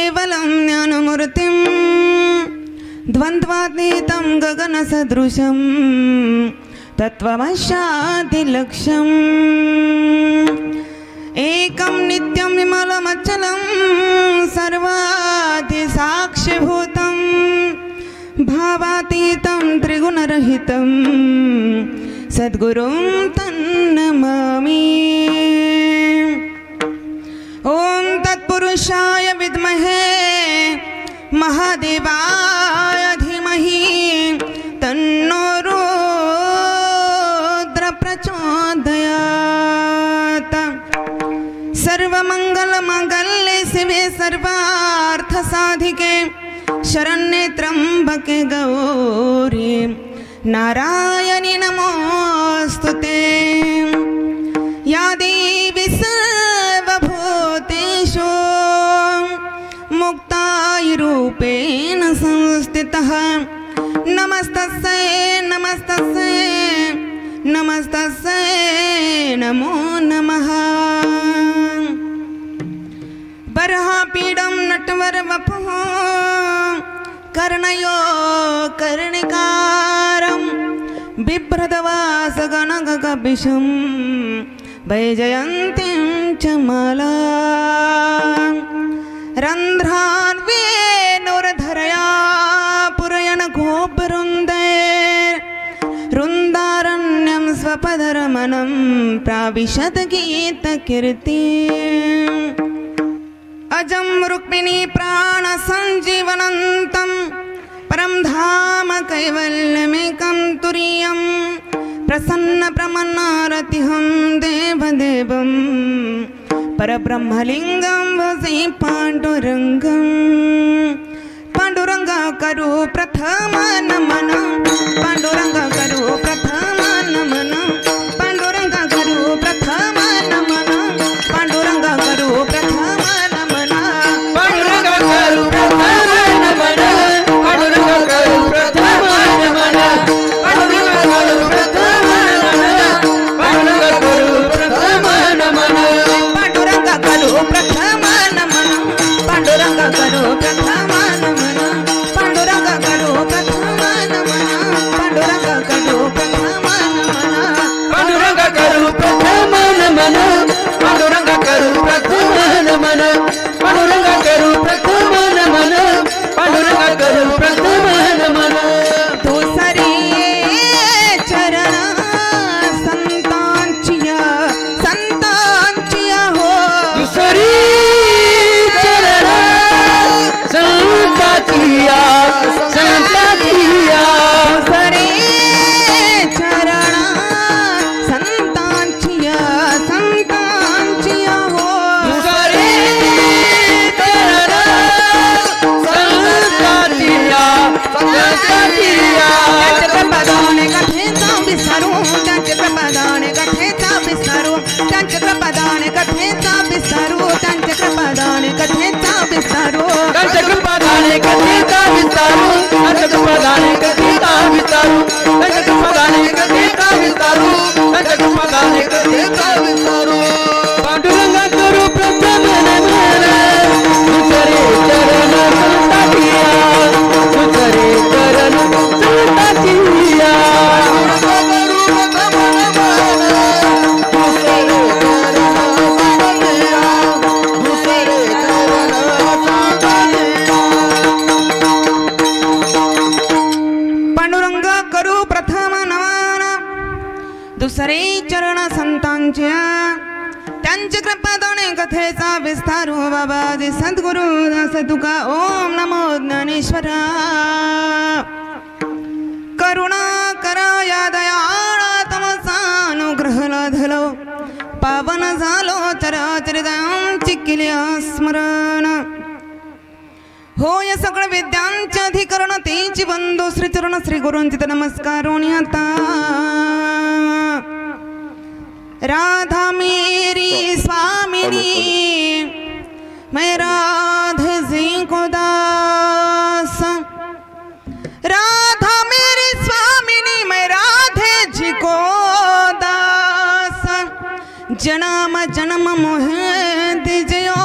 केवलं ज्ञानमूर्तिं द्वन्द्वातीतं गगनसदृशं तत्त्वमस्यादिलक्ष्यम् एकं नित्यं विमलमचलं सर्वाधिसाक्षिभूतं भावातीतं त्रिगुणरहितं सद्गुरुं तन्नमामि। ॐ तत्पुरुषाय विद्महे महादेवाय धीमहि तन्नो रुद्रः प्रचोदयात्। सर्वमङ्गलमाङ्गल्ये शिवे सर्वार्थसाधिके शरण्ये त्र्यम्बके गौरी नारायणी नमोऽस्तुते। या देवी सर्वभूतेषु मुक्तारूपेण संस्थितः नमस्तस्यै नमस्तस्यै नमस्तस्यै नमो नमः। बर्हापीडं नटवरवपुः कर्णयो कर्णिकारं बिभ्रतवासगणगकपिशं वैजयन्तीं च मालां रन्ध्रान्वेणुर्धरया पुरयन् गोपवृन्दै वृन्दारण्यं स्वपदरमणं प्राविशद गीतकीर्तिम्। अजं रुक्मिणी प्राणसञ्जीवनन्तं परं धाम कैवल्यमेकं तुरीयं प्रसन्नप्रमन्नारतिहं देवदेवं परब्रह्मलिङ्गं वसे पाण्डुरङ्गं। पाण्डुरङ्ग करु प्रथम नमन पाण्डुरङ्ग करु प्रथम नमन पाण्डुरङ्ग करु प्रथम नमन पाण्डुरङ्ग करु प्रथम दुसरे चरण संतांच्या त्यांच्या कृपादाने कथेचा विस्तार हो बाबाजी सद्गुरु दास तुका ओम नमो ज्ञानेश्वरा। करुणा करा या दयाळा तमसा अनुग्रह लाधलो पावन झालो चराचरितांची केल्या स्मरण होय सगळं विद्यांचे अधिकरण तेची बंधू श्री चरण श्री गुरूंची नमस्कारोनी आता। राधा मेरी स्वामिनी मैं राधे जी को दास। राधा मेरी स्वामिनी मैं राधे जी को दास। जन्म जन्म मोह दीजियो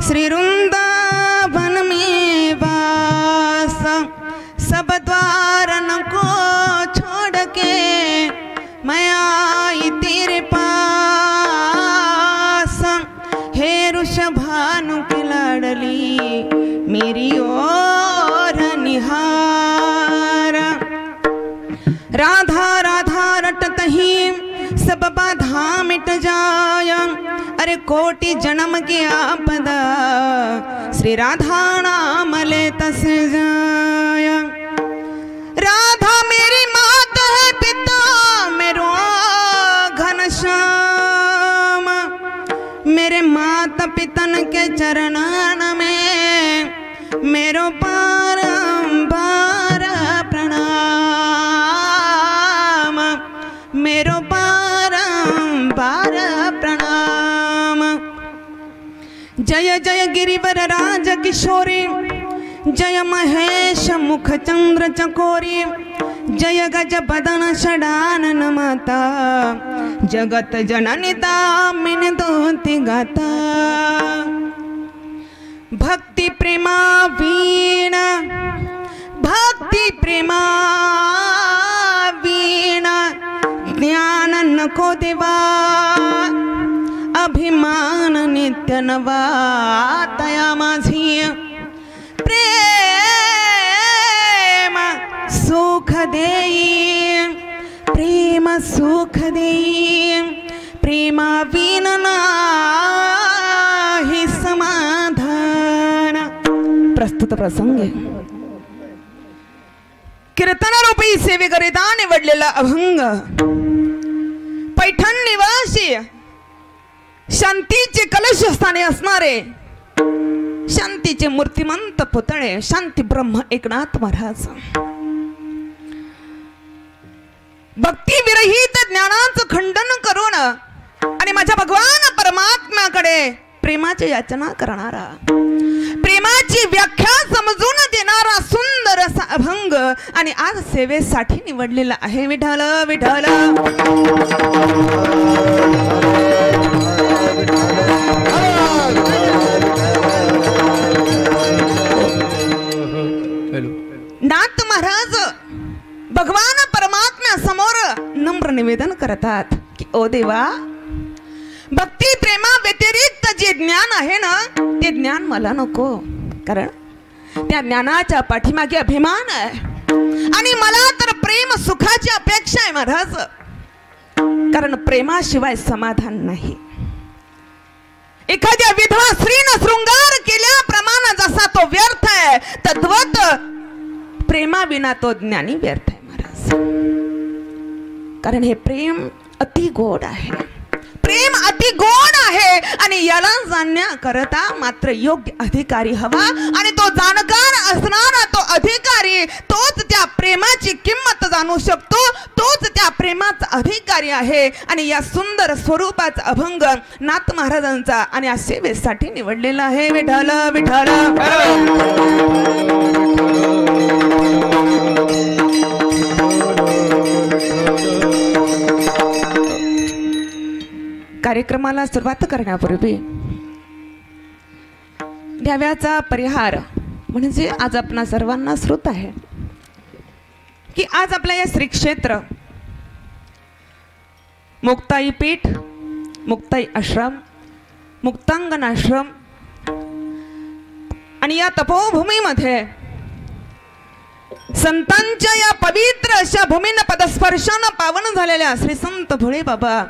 श्री वृंदावन मेरी ओर निहार। राधा राधा रटत ही सब बाधा मिट जाय, अरे कोटि जन्म की आपदा श्री राधा नाम लेत से जाय। राधा मेरी माता है, पिता मेरो घनश्याम, मेरे माता पितन के चरणन में मेरो बारंबार प्रणाम, मेरो बारंबार प्रणाम। जय जय गिरिवर राज किशोरी, जय महेश मुख चंद्र चकोरी, जय गज बदन षडानन माता, जगत जननी दामिनी दोति गाता। भक्ति प्रेमा वीणा, भक्ति प्रेमा वीणा, ज्ञान नको देवा, अभिमान नित्य नवा, तया माझी प्रेम सुख देई, प्रेम सुख देई, प्रेमा विना नाही समाधान। प्रस्तुत प्रसंग कीर्तन रूपी सेवेकरिता निवडलेला अभंग, पैठण निवासी शांतीचे कलश स्थानी असणारे शांतीचे मूर्तिमंत पुतळे शांती ब्रह्म एकनाथ महाराज, भक्ती विरहित ज्ञानाचं खंडन करून आणि माझ्या भगवान परमात्म्याकडे प्रेमाची याचना करणारा, प्रेमाची व्याख्या समजून देणारा सुंदर असा अभंग आणि आज सेवेसाठी निवडलेला आहे। विठ्ठल विठ्ठल नाथ महाराज भगवान परमात्म्या समोर नम्र निवेदन करतात की ओ देवा, भक्ती प्रेमा व्यतिरिक्त जे ज्ञान आहे ना ते ज्ञान मला नको, कारण त्या ज्ञानाच्या पाठीमागे अभिमान आहे आणि मला तर प्रेम सुखाची अपेक्षा आहे महाराज, कारण प्रेमाशिवाय समाधान नाही। एखाद्या विधवा स्त्रीने शृंगार केल्याप्रमाणे जसा तो व्यर्थ आहे, तद्वत प्रेमा विना तो ज्ञानी व्यर्थ आहे महाराज, कारण हे प्रेम अति गोड आहे, प्रेम अति गोड आहे आणि याला जाणण्याकरता मात्र योग्य अधिकारी हवा आणि तो जाणकार असणारा तो अधिकारी तोच त्या प्रेमाची किंमत जाणू शकतो, तोच त्या प्रेमाचा अधिकारी आहे। आणि या सुंदर स्वरूपाचा अभंग नाथ महाराजांचा आणि या सेवेसाठी निवडलेला आहे। विठ्ठल विठ्ठल कार्यक्रमाला सुरुवात करण्यापूर्वी द्याव्याचा परिहार म्हणजे आज आपणा सर्वांना श्रुत आहे की आज आपल्या या श्री क्षेत्र मुक्ताई पीठ, मुक्ताई आश्रम, मुक्तांगण आश्रम आणि या तपोभूमीमध्ये संतांच्या या पवित्र अशा भूमीनं पदस्पर्शानं पावन झालेल्या श्री संत भोळे बाबा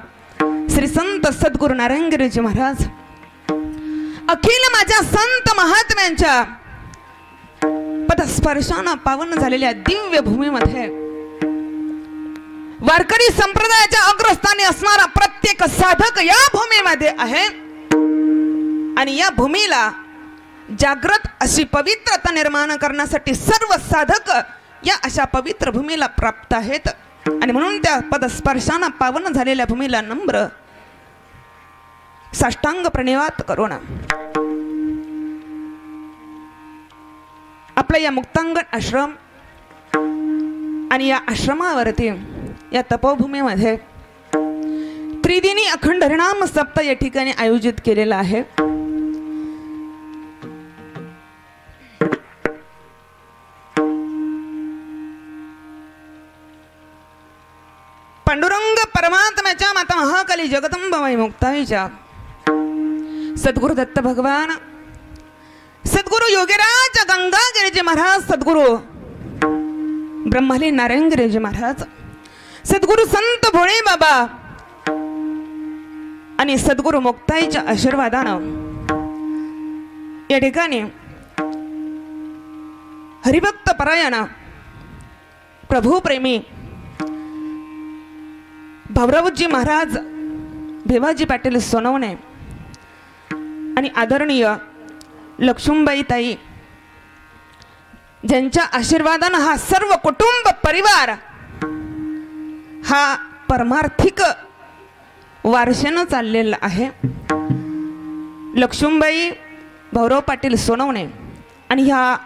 श्री संत सद्गुरु नारायणगिरीजी महाराज अखिल माझ्या संत महात्म्यांच्या पदस्पर्शानं पावन झालेल्या दिव्य भूमीमध्ये वारकरी संप्रदायाच्या अग्रस्थानी असणारा प्रत्येक साधक या भूमीमध्ये आहे आणि या भूमीला जागृत अशी पवित्रता निर्माण करण्यासाठी सर्व साधक या अशा पवित्र भूमीला प्राप्त आहेत आणि म्हणून त्या पदस्पर्शानं पावन झालेल्या भूमीला नम्र साष्टांग प्रणिवात करून आपल्या या मुक्तांगण आश्रम आणि या आश्रमावरती या तपोभूमीमध्ये त्रिदिनी अखंड हरिनाम सप्ताह या ठिकाणी आयोजित केलेला आहे। पांडुरंग परमात्म्याच्या माता महाकाली जगदंबाई मुक्ताईच्या सद्गुरु दत्त भगवान सद्गुरु योगीराज गंगागिरीजी महाराज, सद्गुरु ब्रह्मलीन नारायणगिरीजी महाराज, सद्गुरु संत भोळे बाबा आणि सद्गुरु मुक्ताईच्या आशीर्वादानं या ठिकाणी हरिभक्त परायण प्रभू प्रेमी भाऊरावजी महाराज, भिवाजी पाटील सोनवणे आणि आदरणीय लक्ष्मीबाई ताई ज्यांच्या आशीर्वादानं हा सर्व कुटुंब परिवार हा परमार्थिक वारशानं चाललेला आहे. लक्ष्मीबाई भाऊराव पाटील सोनवणे आणि ह्या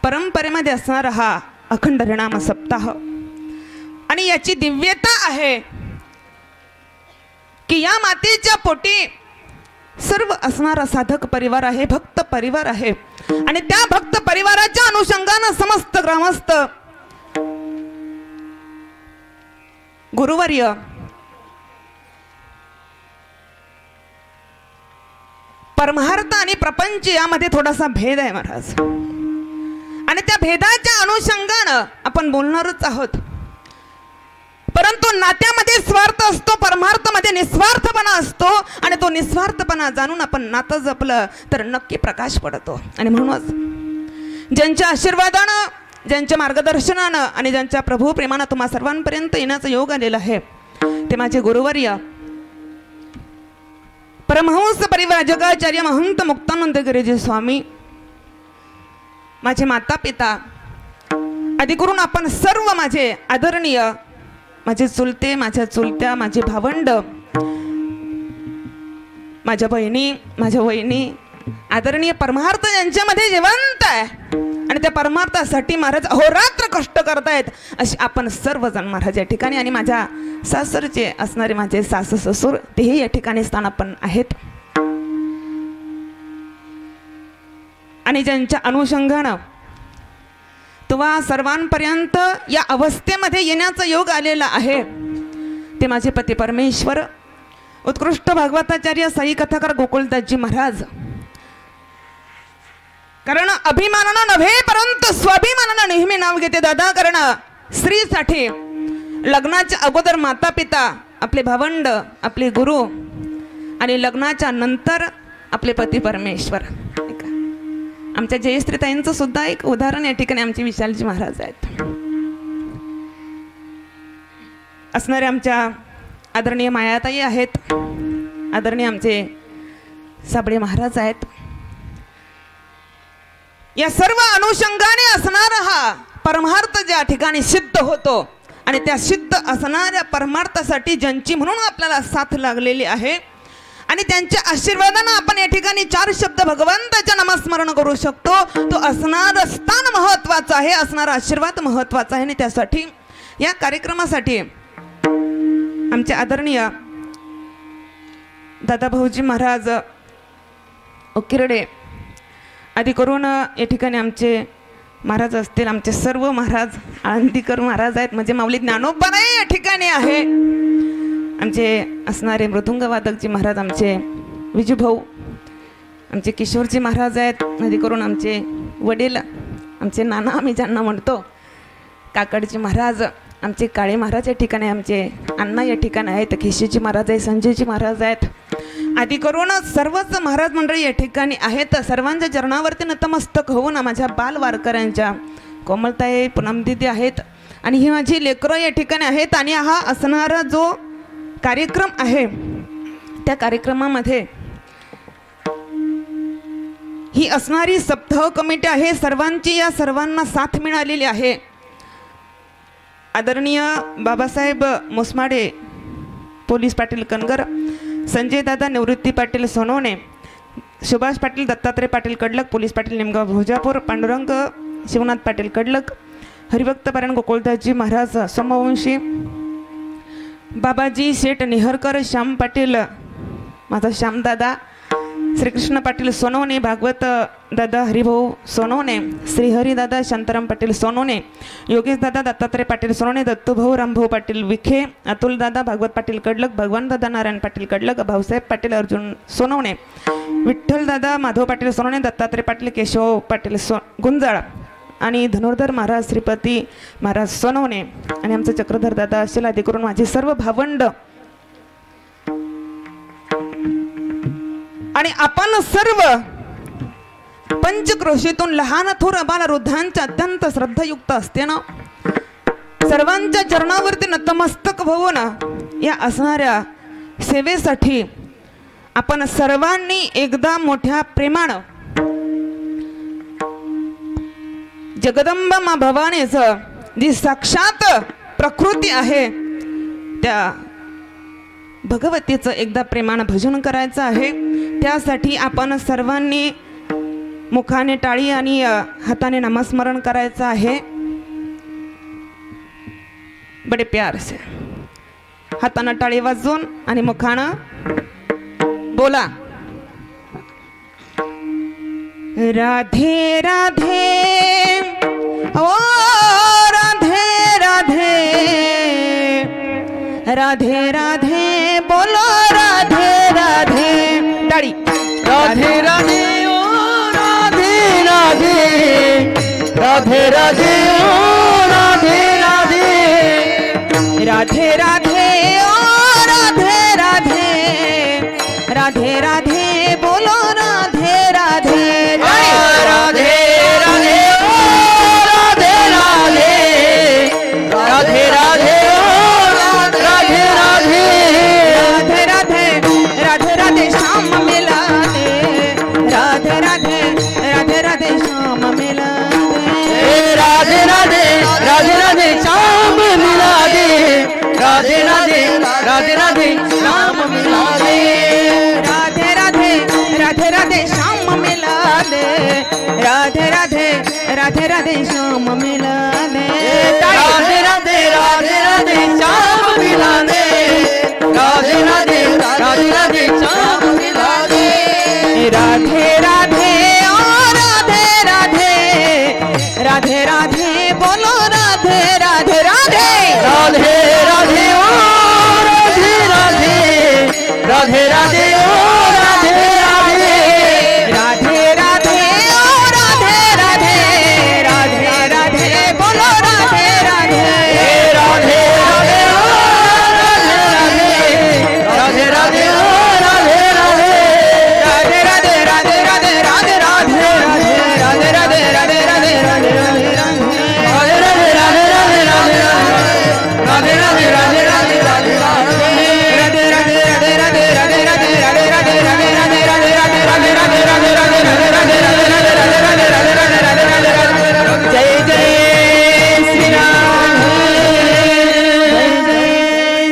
परंपरेमध्ये असणारा हा अखंड हरिनाम सप्ताह आणि याची दिव्यता आहे की या मातेच्या पोटी सर्व असणारा साधक परिवार आहे, भक्त परिवार आहे आणि त्या भक्त परिवाराच्या अनुषंगाने समस्त ग्रामस्थ गुरुवर्य परमार्थ आणि प्रपंच यामध्ये थोडासा भेद आहे महाराज आणि त्या भेदाच्या अनुषंगाने आपण बोलणारच आहोत. परंतु नात्यामध्ये स्वार्थ असतो, परमार्थमध्ये निस्वार्थपणा असतो आणि तो निस्वार्थपणा जाणून आपण नातं जपलं तर नक्की प्रकाश पडतो. आणि म्हणूनच ज्यांच्या आशीर्वादानं, ज्यांच्या मार्गदर्शनानं आणि ज्यांच्या प्रभू प्रेमानं तुम्हा सर्वांपर्यंत येण्याचा योग आलेला आहे ते माझे गुरुवर्य परमहंस परिव्राजकाचार्य महंत मुक्तानंद गिरीजी स्वामी, माझे माता पिता, अधिकरून आपण सर्व माझे आदरणीय, माझे चुलते, माझ्या चुलत्या, माझे भावंड, माझ्या बहिणी, माझ्या वहिनी, आदरणीय परमार्थ ज्यांच्यामध्ये जिवंत आहे आणि त्या परमार्थासाठी महाराज अहोरात्र कष्ट करतायत असे आपण सर्वजण महाराज या ठिकाणी आणि माझ्या सासरचे असणारे माझे सासू ससूर तेही या ठिकाणी स्थानापन्न आहेत आणि ज्यांच्या अनुषंगानं तुम्हा सर्वांपर्यंत या अवस्थेमध्ये येण्याचा योग आलेला आहे ते माझे पती परमेश्वर उत्कृष्ट भागवताचार्य साई कथाकार गोकुळदासजी महाराज. कारण अभिमानानं नव्हे परंतु स्वाभिमानानं नेहमी नाव घेते दादा. कारण स्त्रीसाठी लग्नाच्या अगोदर माता पिता, आपले भावंड, आपले गुरु आणि लग्नाच्या नंतर आपले पती परमेश्वर. आमच्या जयश्रीताईंचं सुद्धा एक उदाहरण या ठिकाणी आमचे विशालजी महाराज आहेत. असणारे आमच्या आदरणीय मायाताई आहेत, आदरणीय आमचे साबळे महाराज आहेत. या सर्व अनुषंगाने असणारा हा परमार्थ ज्या ठिकाणी सिद्ध होतो आणि त्या सिद्ध असणाऱ्या परमार्थासाठी ज्यांची म्हणून आपल्याला साथ लागलेली आहे आणि त्यांच्या आशीर्वादानं आपण या ठिकाणी 4 शब्द भगवंताच्या नामस्मरण करू शकतो. तो असणारं स्थान महत्वाचं आहे, असणारा आशीर्वाद महत्वाचा आहे आणि त्यासाठी या कार्यक्रमासाठी आमचे आदरणीय दादा भाऊजी महाराज उकिरडे आधी करून या ठिकाणी आमचे महाराज असतील, आमचे सर्व महाराज आळंदीकर महाराज आहेत, म्हणजे माऊली ज्ञानोबाराय या ठिकाणी आहे. आमचे असणारे मृदुंगवादकजी महाराज, आमचे विजू भाऊ, आमचे किशोरजी महाराज आहेत, आधी करून आमचे वडील, आमचे नाना आम्ही ज्यांना म्हणतो, काकडजी महाराज, आमचे काळे महाराज या ठिकाणी, आमचे अण्णा या ठिकाणी आहेत, खिशीजी महाराज आहे, संजयजी महाराज आहेत, आधी करून सर्वच महाराज मंडळी या ठिकाणी आहेत. सर्वांच्या चरणावरती नतमस्तक होऊन माझ्या बाल वारकऱ्यांच्या कोमलताई पूनमदीदी आहेत आणि ही माझी लेकरं या ठिकाणी आहेत. आणि हा असणारा जो कार्यक्रम आहे त्या कार्यक्रमामध्ये ही असणारी सप्ताह कमिटी आहे, सर्वांची या सर्वांना साथ मिळालेली आहे. आदरणीय बाबासाहेब मोसमाडे पोलीस पाटील कनगर, संजय दादा निवृत्ती पाटील सोनवणे, सुभाष पाटील दत्तात्रय पाटील कडलक, पोलीस पाटील निमगाव भोजापूर, पांडुरंग शिवनाथ पाटील कडलक, हरिभक्त पारायण गोकुळदासजी महाराज सोमवंशी, बाबाजी शेठ निहरकर, श्याम पाटील माझा श्यामदादा, श्रीकृष्ण पाटील सोनवणे, भागवत दादा हरिभाऊ सोनवणे, श्रीहरी दादा शांताराम पाटील सोनवणे, योगेश दादा दत्तात्रय पाटील सोनवणे, दत्तूभाऊ रामभाऊ पाटील विखे, अतुल दादा भागवत पाटील कडलक, भगवान दादा नारायण पाटील कडलक, भाऊसाहेब पाटील अर्जुन सोनवणे, विठ्ठल दादा माधव पाटील सोनवणे, दत्तात्रय पाटील केशव पाटील गुंजाळ आणि धनुर्धर महाराज श्रीपती महाराज सोनवणे आणि आमचं चक्रधर दादा असेल आदी करून माझे सर्व भावंड आणि आपण सर्व पंचक्रोशीतून लहान थोर बाल वृद्धांच्या अत्यंत श्रद्धायुक्त असते ना, सर्वांच्या चरणावरती नतमस्तक होऊन या असणाऱ्या सेवेसाठी आपण सर्वांनी एकदा मोठ्या प्रेमानं जगदंबा मा भवानीचं जी साक्षात प्रकृती आहे त्या भगवतीचं एकदा प्रेमानं भजन करायचं आहे। त्यासाठी आपण सर्वांनी मुखाने टाळी आणि हाताने नामस्मरण करायचं आहे। बडे प्यार से हाताने टाळी वाजवून आणि मुखाने बोला, राधे राधे ओ राधे राधे, राधे राधे बोलो राधे राधे, टाळी, राधे राधे ओ राधे राधे, राधे राधे ओ राधे राधे, राधे राधे ओ राधे राधे, राधे राधे बोलो राधे राधे, राधे राधे ओ राधे राधे, राधे राधे ओ राधे राधे, राधे राधे राधे राधे श्याम मिला दे, राधे राधे राधे राधे श्याम मिला दे, राधे राधे राधे राधे श्याम मिला दे, राधे राधे राधे राधे श्याम मिला दे, राधे राधे राधे राधे श्याम मिला दे, राधे राधे राधे राधे श्याम मिला दे, राधे राधे राधे राधे श्याम मिला दे, राधे राधे राधे राधे श्याम मिला दे, राधे राधे ओ राधे राधे, राधे राधे बोलो राधे राधे राधे, राधे राधे ओ राधे राधे, राधे राधे ओ राधे राधे, राधे राधे ओ राधे राधे, राधे राधे बोलो राधे राधे, राधे राधे ओ राधे राधे, राधे राधे ओ राधे राधे, राधे राधे राधे राधे राधे राधे राधे राधे राधे राधे राधे राधे राधे जय जय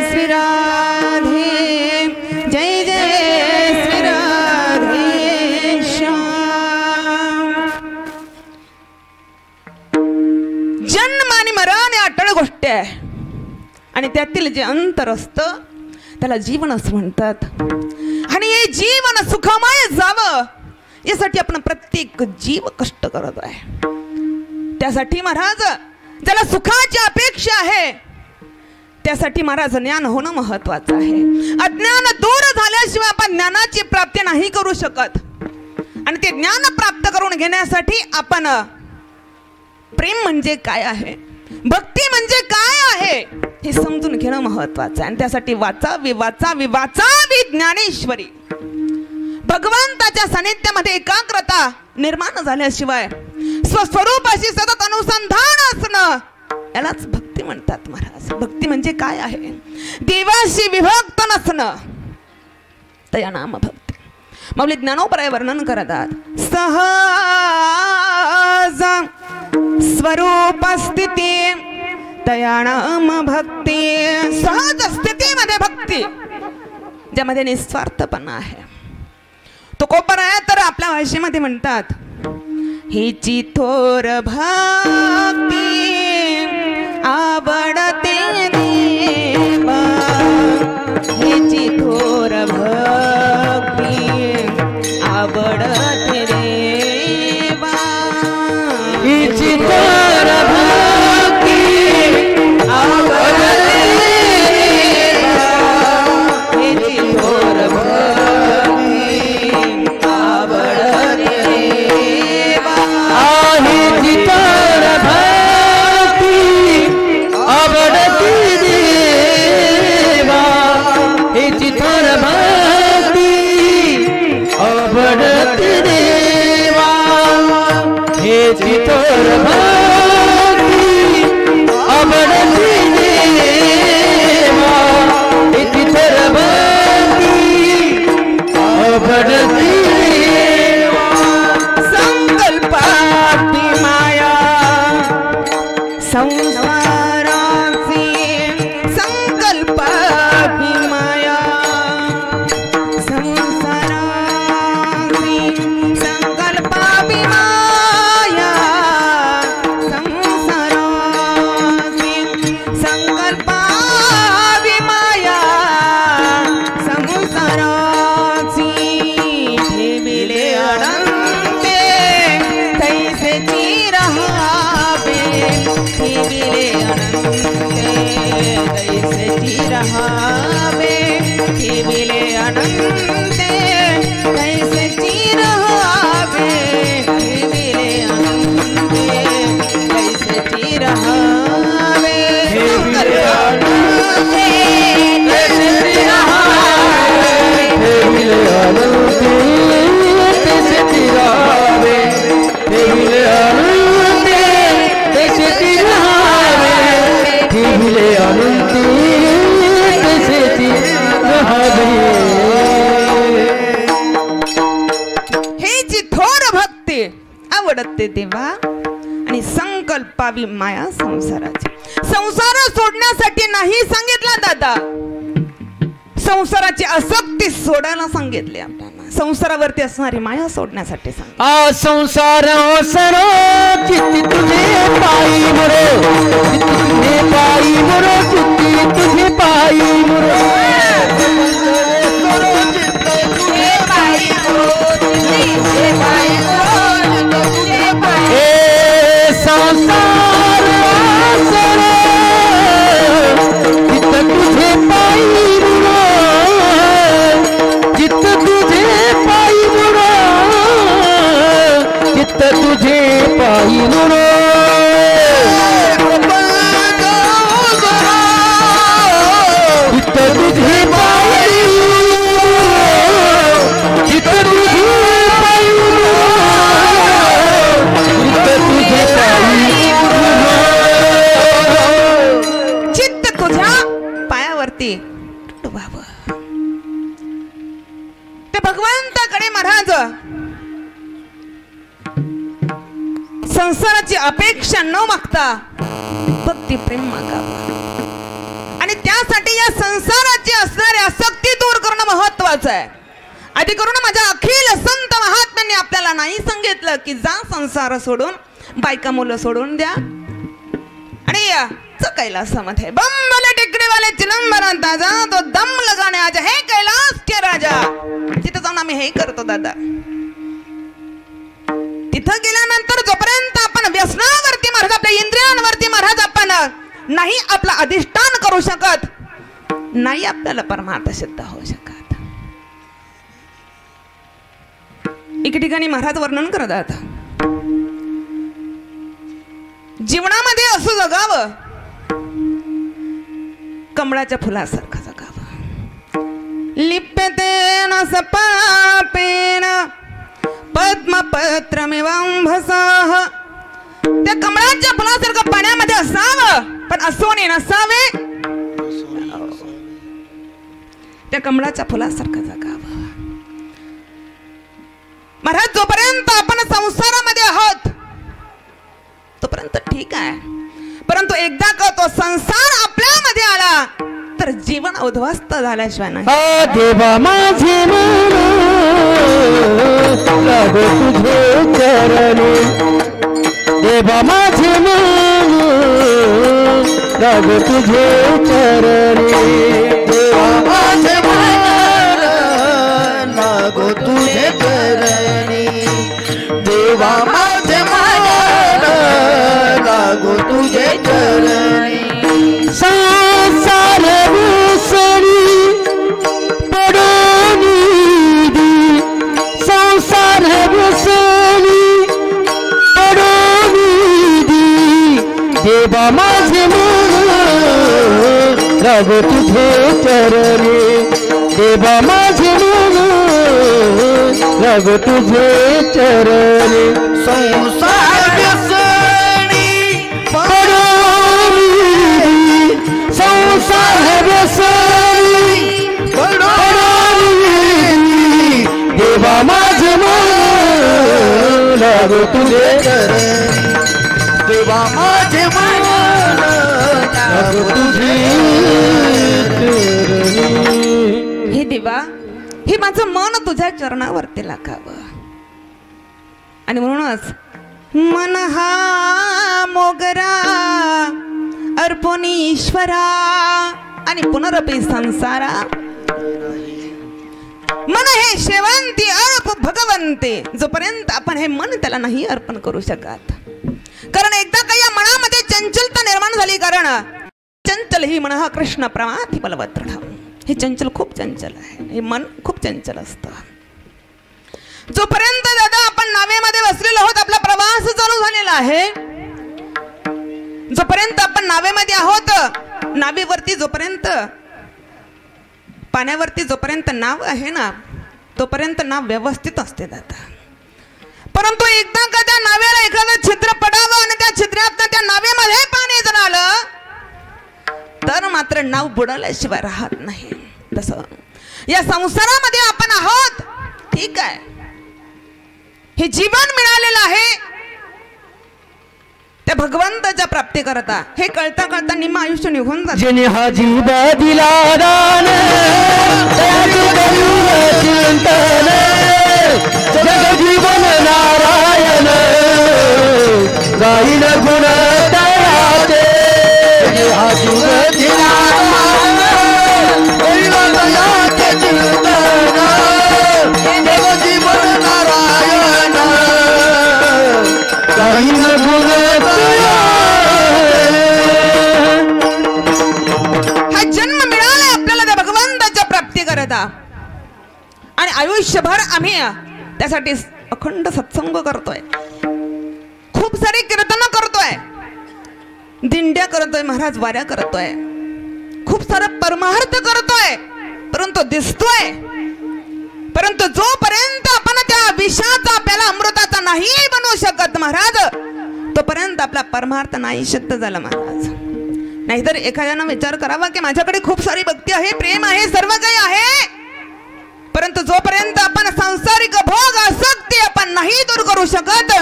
श्री राधे, जय जय श्री राधे श्याम। जन्म आणि मरण या अटळ गोष्टी आहे आणि त्यातील जे अंतर असतं त्याला जीवन असं म्हणतात आणि हे जीवन सुखमय जावं यासाठी आपण प्रत्येक जीव कष्ट करत आहे। त्यासाठी महाराज ज्याला सुखाची अपेक्षा आहे त्यासाठी महाराज ज्ञान होणं महत्वाचं आहे। अज्ञान दूर झाल्याशिवाय आपण ज्ञानाची प्राप्ती नाही करू शकत आणि ते ज्ञान प्राप्त करून घेण्यासाठी आपण प्रेम म्हणजे काय आहे, भक्ती म्हणजे काय आहे हे समजून घेणं महत्वाचं आहे आणि त्यासाठी वाचावी वाचावी वाचावी ज्ञानेश्वरी। भगवंताच्या सानिध्यामध्ये एकाग्रता निर्माण झाल्याशिवाय स्वस्वरूपाशी सतत अनुसंधान असणं यालाच भक्ती म्हणतात महाराज। भक्ती म्हणजे काय आहे, देवाशी विभक्त नसणं तया नाम भक्ती। माऊली ज्ञानोपराय वर्णन करतात, सहज स्वरूप स्थिती तया नाम भक्ती। सहज स्थितीमध्ये भक्ती ज्यामध्ये निस्वार्थपणा आहे तो कोपर आहे तर आपल्या भाषेमध्ये म्हणतात हिची थोर भक्ती आवडते देवा, हिची थोर भक्ती आवडते देवा। त्याची थोर भक्ती आवडती देवा त्याची थोर भक्ती आवडती देवा संकल्पाती माया संसाराची संकल्पाती माया संसाराची संकल्पाती माया संसाराची संकल्पाती माया संसाराची ठेविले अनंते तैसे रहावे ठेविले अनंते तैसे रहावे ठेविले अनंते तैसे रहावे ठेविले अनंते तैसे रहावे ठेविले अनंते तैसे ठेविले अनंते तैसे रहावे ठेविले अनंते तैसे रहावे ठेविले अनंते तैसे रहावे हे जी थोर भक्ती आवडते देवा आणि संकल्पावी माया संसाराची संसार सोडण्यासाठी नाही सांगितला दादा संसाराची आसक्ती सोडायला सांगितले आपल्याला संसारावरती असणारी माया सोडण्यासाठी सांगितले आ संसार ओसरो चित्ती तुझे पायी मरो चित्ती तुझे पायी मरो चित्ती तुझे पायी मरो संसार ओसरो चित्त तुझे पायी मरो चित्त तुझे पायी मरो चित्त तुझे पायी मरो चित्त तुझे पायी चित्त तुझे पायी चित्त तुझे पायी चित्त तुझ्या पायावरती डोबावं. ते भगवंताकडे महाराज संसाराची अपेक्षा न मागता भक्ती प्रेम मागावं आणि त्यासाठी या संसाराची असणारी आसक्ती दूर करणं महत्वाचं आहे. आधी करून माझ्या अखिल संत महात्म्यांनी आपल्याला नाही सांगितलं की जा संसार सोडून बायका मुलं सोडून द्या आणि या कैलासामध्ये बंबले टेकडीवाले चिलंबरात दादा तो दम लगाने आजा हे कैलास के राजा तिथं जाऊन आम्ही हे करतो दादा. तिथं गेल्यानंतर जोपर्यंत आपण व्यसनावरती महाराज आपल्या इंद्रियांवरती महाराज आपण नाही आपला अधिष्ठान करू शकत नाही आपल्याला परमार्थ सिद्ध होऊ शकत. एके ठिकाणी महाराज वर्णन करतात जीवनामध्ये असं जगावं कमळाच्या फुलासारखं जगावं. लिप्यतेन सपापेन पद्मपत्रमिवांभसः त्या कमळाच्या फुलासारखं पाण्यामध्ये असावं पण असोने नसावे त्या कमळाच्या फुलासारखं जगावं. महाराज जोपर्यंत आपण संसारामध्ये आहोत तोपर्यंत ठीक आहे परंतु एकदा का तो संसार आपल्यामध्ये आला तर जीवन उद्ध्वस्त झाल्याशिवाय नाही. देवा माझे मन लागो तुझे चरणी देवा माझे मन लागो तुझे चरणी देवा माझे मन लागो तुझे चरणी देवा माझे मन लागो तुझे चरणी. संसार विसरी पडोनी संसार विसरी पडोनी देवा माझे मन लागो तुझे चरणी देवा माझे मन लागो तुझे चरणी. संसार देवा माझे मन तुझे हे देवा, हे माझं मन तुझ्या चरणावरती लागावं. आणि म्हणूनच मन हा मोगरा अर्पण ईश्वरा आणि पुनरपी संसारा. मन हे शेवंती अर्प भगवंते. जोपर्यंत आपण हे मन त्याला नाही अर्पण करू शकत, कारण एकदा का या मनामध्ये चंचलता निर्माण झाली, कारण चंचल ही मन हा कृष्ण प्रमाथी बलवत दृढ. हे चंचल खूप चंचल आहे, हे मन खूप चंचल असतं. जोपर्यंत दादा आपण नावेमध्ये बसलेलो आहोत, आपला प्रवास चालू झालेला आहे. जोपर्यंत आपण नावेमध्ये आहोत, नावेवरती जोपर्यंत पाण्यावरती जोपर्यंत नाव आहे ना, तोपर्यंत नाव व्यवस्थित असते दादा. परंतु एकदा का त्या नावेला एखादं छिद्र पडावं आणि त्या छिद्रात त्या नावेमध्ये पाणी जर आलं तर मात्र नाव बुडाल्याशिवाय राहत नाही. तसं या संसारामध्ये आपण आहोत, ठीक आहे, हे जीवन मिळालेलं आहे त्या भगवंताच्या प्राप्ती करता. हे कळता कळता निम्म आयुष्य निघून जातं. जिने हा जीव दिला दान चिंतन जगजीवन नारायण गाईन गुण तयाचे. हा जीव दिला जगजीवन नारायण गाईन गुण. हा जन्म मिळाला आपल्याला त्या भगवंताच्या प्राप्ती करता, आणि आयुष्यभर आम्ही त्यासाठी अखंड सत्संग करतोय, खूप सारी कीर्तन करतोय, दिंड्या करतोय, महाराज वाऱ्या करतोय, खूप सारा परमार्थ करतोय, परंतु दिसतोय. परंतु जोपर्यंत आपण त्या विषाचा आपल्याला अमृताचा नाही बनवू शकत महाराज, तोपर्यंत आपला परमार्थ नाही सिद्ध झाला महाराज. नाहीतर एखाद्यानं विचार करावा की माझ्याकडे खूप सारी भक्ती आहे, प्रेम आहे, सर्व काही आहे, परंतु जोपर्यंत आपण सांसारिक भोग आसक्ती आपण नाही दूर करू शकत,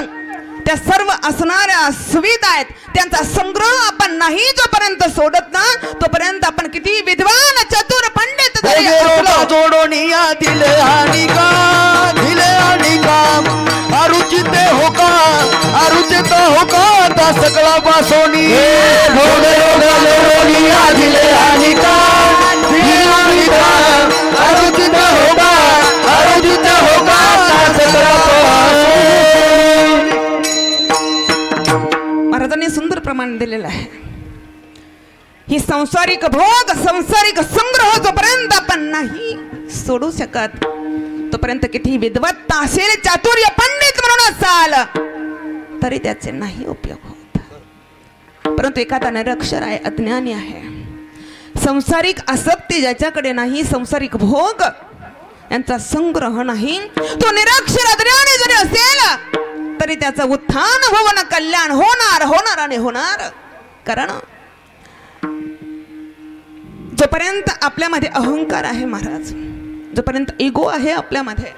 त्या सर्व असणाऱ्या सुविधा आहेत त्यांचा संग्रह आपण नाही जोपर्यंत सोडत ना, तोपर्यंत आपण किती विद्वान चतुर पंडित जरी असलो जोडोनिया दिले आणि का अरुचिते हो का अरुचित हो का ता सगळा पासोनी जोडोनिया दिले आणि का अरुचित हो का अरुचित हो का ता सगळा पासोनी. महाराजांनी सुंदर प्रमाण दिलेलं आहे. ही सांसारिक भोग सांसारिक संग्रह जोपर्यंत आपण नाही सोडू शकत, तोपर्यंत किती विद्वत्त असेल, चातुर्य पंडित म्हणून असाल तरी त्याचे नाही उपयोग होत. परंतु एखादा निरक्षर आहे, अज्ञानी आहे, सांसारिक आसक्ती ज्याच्याकडे नाही, सांसारिक भोग यांचा संग्रह नाही, तो निरक्षर अज्ञानी जरी असेल तरी त्याचं उत्थान होणं, कल्याण होणार आणि होणार. कारण जोपर्यंत आपल्यामध्ये अहंकार आहे महाराज, जोपर्यंत इगो आहे आपल्यामध्ये,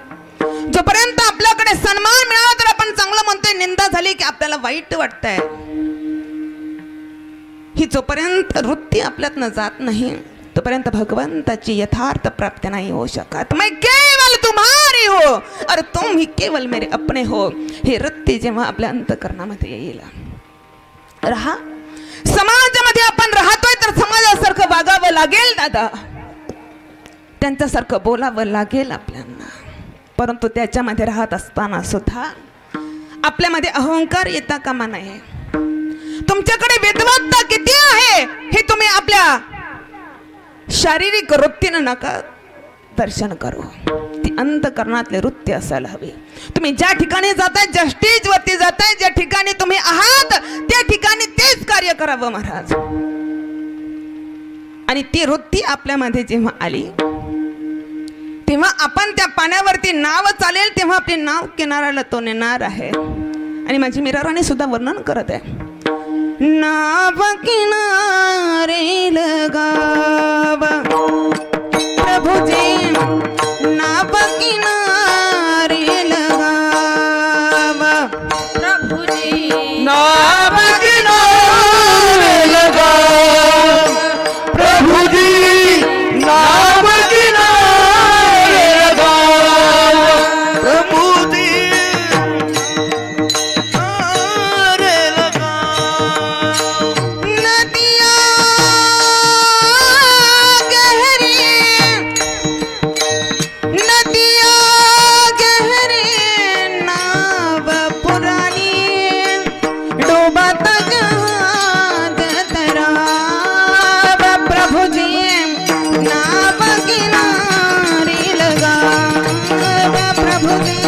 जोपर्यंत आपल्याकडे सन्मान मिळाला तर आपण चांगलं म्हणतोय, निंदा झाली की आपल्याला वाईट वाटतंय, ही जोपर्यंत वृत्ती आपल्यातनं जात नाही तोपर्यंत भगवंताची यथार्थ प्राप्ती नाही होऊ शकत. मैं केवल तुम्हारी हो और तुम ही केवल मेरे अपने हो, हे वृत्ती जेव्हा आपल्या अंतःकरणामध्ये येईल. रहा समाजामध्ये आपण राहतोय तर समाजासारखं वागावं लागेल दादा, त्यांच्यासारखं बोलावं लागेल आपल्याला. परंतु त्याच्यामध्ये राहत असताना सुद्धा आपल्यामध्ये अहंकार येता कामा नये. तुमच्याकडे विद्वत्ता किती आहे हे तुम्ही आपल्या शारीरिक वृत्तीनं नका दर्शन करू, ती अंतःकरणातली वृत्ती असायला हवी. तुम्ही ज्या ठिकाणी जाताय, ज्या स्टेजवरती जाताय, ज्या ठिकाणी तुम्ही आहात त्या ठिकाणी तेच कार्य करावं महाराज. आणि ती वृत्ती आपल्यामध्ये जेव्हा आली तेव्हा आपण त्या पाण्यावरती नाव चालेल, तेव्हा आपले नाव किनाऱ्याला तो नेणार आहे. आणि माझी मीराराणी सुद्धा वर्णन करत आहे, नाव किनारे लगाव प्रभुजी, नाव किनारे लगाव प्रभु प्रभुजी नाम किनारे लगा प्रभु जी नाम किनारे लगा प्रभु जी किनारे लगा नदियाँ गहरी नाव पुरानी डूबत जहाज तराब प्रभु जी नाव किनारे लगा प्रभु जी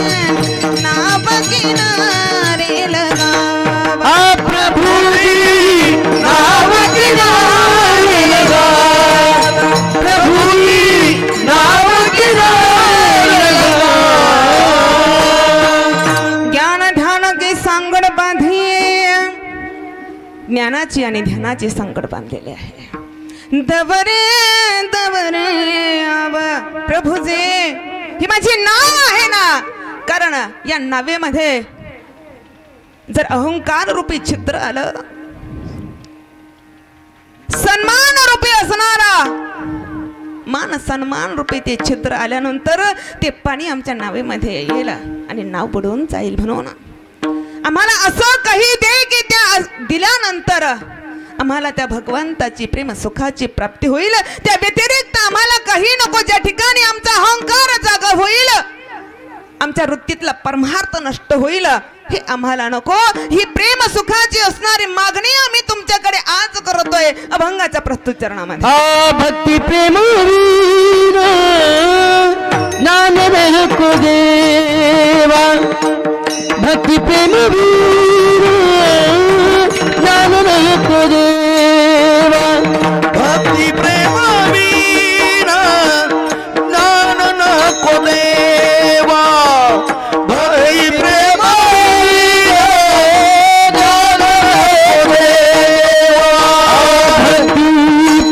नाव किनारे लगा प्रभु जी नाम किनारे लगा प्रभु जी नाम किनारे लगा ज्ञान ध्यान की सांगड बांधिये ज्ञानाची आणि ध्यानाची सांगड बांधलेली आहे दवरे दवरे आव प्रभुजे ही माझी नाव आहे ना कारण या नावेमध्ये जर अहंकार रूपी छिद्र आलं सन्मान रूपी असणारा मान सन्मान रूपी ते छिद्र आल्यानंतर ते पाणी आमच्या नावेमध्ये येईल आणि नाव बुडून जाईल म्हणून आम्हाला असं काही दे की त्या दिल्यानंतर आम्हाला त्या भगवंताची प्रेम सुखाची प्राप्ती होईल त्या व्यतिरिक्त आम्हाला काही नको ज्या ठिकाणी आमचा अहंकार जागा होईल आमच्या वृत्तीतला परमार्थ नष्ट होईल हे आम्हाला नको ही प्रेम सुखाची असणारी मागणी आम्ही तुमच्याकडे आज करतोय अभंगाच्या प्रस्तुतीचरणामध्ये भक्ति प्रेम वीर नाम को देवा भक्ति प्रेम वीर नाम को देवा भक्ति प्रेम वीर नाम को देवा भक्ति प्रेम भक्ति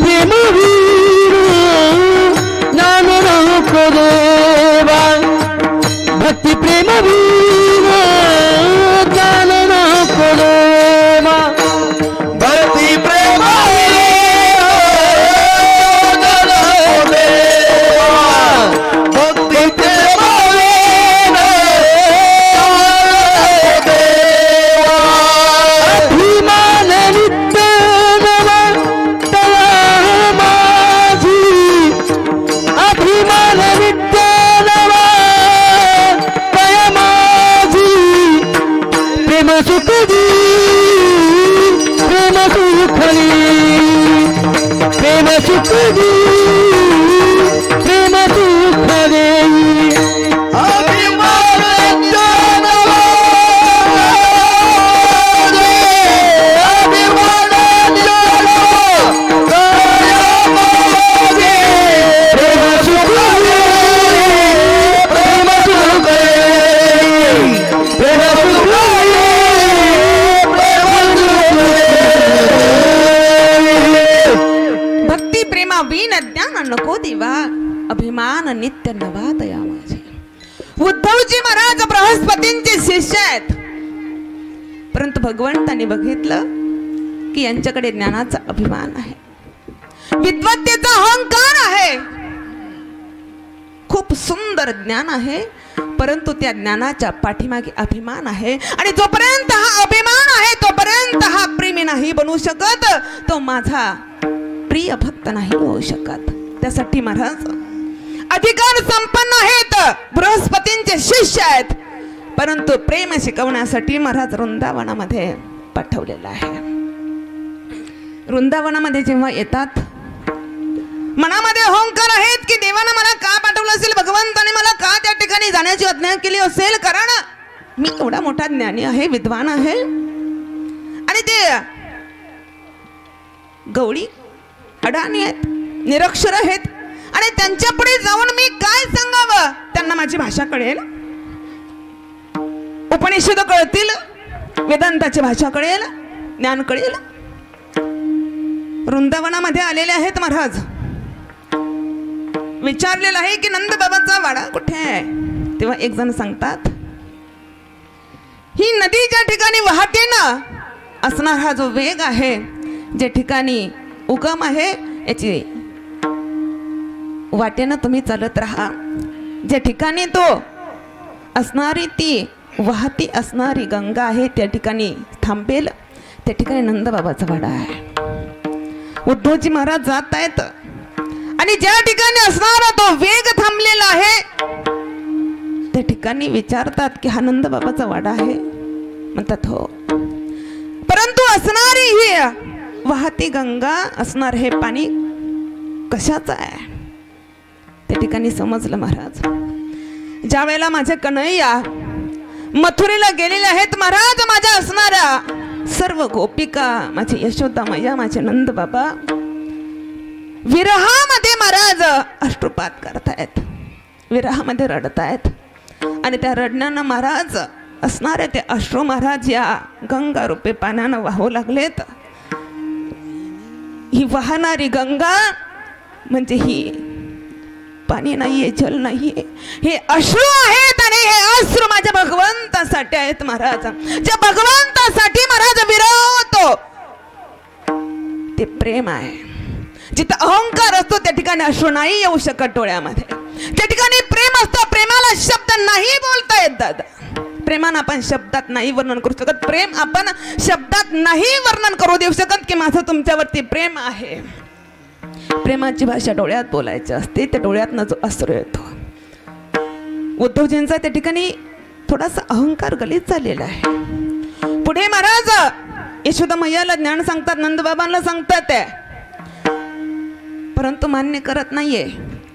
प्रेम वीर ज्ञान को देवा भक्ति प्रेम भक्ति प्रेम अभिमान नित्य माझी अभिमान नित्य प्रेम सुख दी प्रेम सुख प्रेम सुख दी प्रेम सुख दे नको देवा अभिमान नित्य नवा दया माझे उद्धवजी महाराज बृहस्पतींचे शिष्य आहेत परंतु भगवंतांनी बघितलं की यांच्याकडे ज्ञानाचा अभिमान आहे विद्वत्तेचा अहंकार आहे खूप सुंदर ज्ञान आहे परंतु त्या ज्ञानाच्या पाठीमागे अभिमान आहे आणि जोपर्यंत हा अभिमान आहे तोपर्यंत हा प्रेमी नाही बनू शकत तो माझा प्रिय भक्त नाही होऊ शकत त्यासाठी महाराज अधिकार संपन्न आहेत बृहस्पतींचे शिष्य आहेत परंतु प्रेम शिकवण्यासाठी महाराज वृंदावनामध्ये पाठवलेला आहे वृंदावनामध्ये जेव्हा येतात मनामध्ये अहंकार आहेत की देवाने मला का पाठवलं असेल भगवंताने मला का त्या ठिकाणी जाण्याची आज्ञा केली असेल कारण मी एवढा मोठा ज्ञानी आहे विद्वान आहे आणि ते गवळी अडाणी आहेत निरक्षर आहेत आणि त्यांच्या पुढे जाऊन मी काय सांगावं त्यांना माझी भाषा कळेल उपनिषद कळतील वेदांताची भाषा कळेल ज्ञान कळेल वृंदावनामध्ये आलेले आहेत महाराज विचारलेलं आहे की नंद बाबाचा वाडा कुठे आहे तेव्हा एक जण सांगतात ही नदी ज्या ठिकाणी वाहते ना, असणार हा जो वेग आहे, ज्या ठिकाणी उगम आहे, याची वाटेनं तुम्ही चालत राहा. ज्या ठिकाणी तो असणारी ती वाहती असणारी गंगा आहे, त्या ठिकाणी थांबेल. त्या ठिकाणी नंदबाबाचा वाडा आहे. उद्धवजी महाराज जात आहेत आणि ज्या ठिकाणी असणारा तो वेग थांबलेला आहे, त्या ठिकाणी विचारतात की हा नंदबाबाचा वाडा आहे. म्हणतात हो. परंतु असणारी ही वाहती गंगा, असणार हे पाणी कशाचं आहे? त्या ठिकाणी समजलं महाराज. ज्या वेळेला माझे कन्हैया मथुरेला गेलेले आहेत महाराज, माझ्या असणाऱ्या सर्व गोपिका, माझी यशोदा मैया, माझे नंद बाबा विरहामध्ये महाराज अश्रुपात करतायत, विरहामध्ये रडतायत. आणि त्या रडण्यानं महाराज असणारे ते अश्रू महाराज या गंगा रूपे पाण्यानं वाहू लागलेत. ही वाहणारी गंगा म्हणजे ही पाणी नाहीये, जल नाहीये, हे अश्रू आहेत. आणि हे अश्रू माझ्या भगवंतासाठी आहेत महाराज. ज्या भगवंतासाठी महाराज विरवतो ते प्रेम आहे. जिथे अहंकार असतो त्या ठिकाणी अश्रू नाही येऊ शकत डोळ्यामध्ये. त्या ठिकाणी प्रेम असतं, प्रेमाला शब्द नाही बोलता येत दादा. प्रेमानं आपण शब्दात नाही वर्णन करू शकत. प्रेम आपण शब्दात नाही वर्णन करू देऊ शकत की माझं तुमच्यावरती प्रेम आहे. प्रेमाची भाषा डोळ्यात बोलायची असते. त्या डोळ्यातनं जो अश्रू येतो. उद्धवजींचा त्या ठिकाणी थोडासा अहंकार गलित झालेला आहे. पुढे महाराज यशोदा मैयाला ज्ञान सांगतात, नंदबाबांना सांगतात, परंतु मान्य करत नाहीये.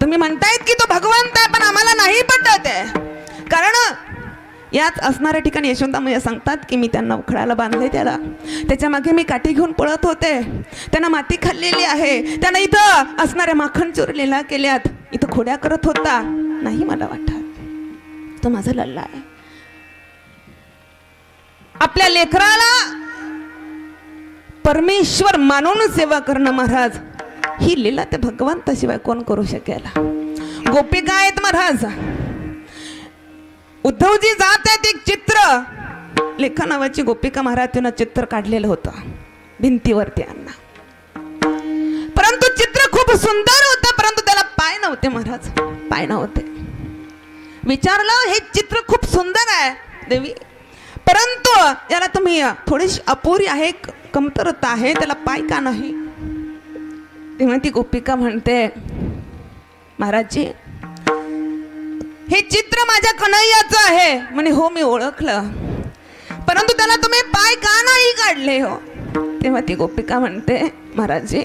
तुम्ही म्हणतायत की तो भगवंत आहे, पण आम्हाला नाही पटत आहे. कारण याच असणाऱ्या ठिकाणी यशोदा मैया सांगतात की मी त्यांना उखळाला बांधले, त्याच्या मागे मी काठी घेऊन पळत होते, त्यांना माती खाल्लेली आहे, त्यांना इथं असणाऱ्या माखण चोरलेला केल्यात, इथं खोड्या करत होता. नाही मला वाटत तो माझा लल्ला आहे. आपल्या लेकराला परमेश्वर मानून सेवा करणं महाराज, ही लीला त्या भगवंताशिवाय कोण करू शकेल? गोपिका आहेत महाराज. उद्धवजी जात आहेत. एक चित्र, लेखा नावाची गोपिका महाराज तिनं चित्र काढलेलं होतं भिंतीवरती अण्णा. परंतु चित्र खूप सुंदर होतं, परंतु त्याला पाय नव्हते महाराज, पाय नव्हते. विचारलं हे चित्र खूप सुंदर आहे देवी, परंतु याला तुम्ही थोडीशी अपुरी आहे, कमतरता आहे, त्याला पाय का नाही? तेव्हा ती गोपिका म्हणते महाराजजी हे चित्र माझ्या कन्हैयाचं आहे. म्हणे हो मी ओळखलं, परंतु त्याला तुम्ही पाय का नाही काढले हो? तेव्हा ती गोपिका म्हणते महाराजजी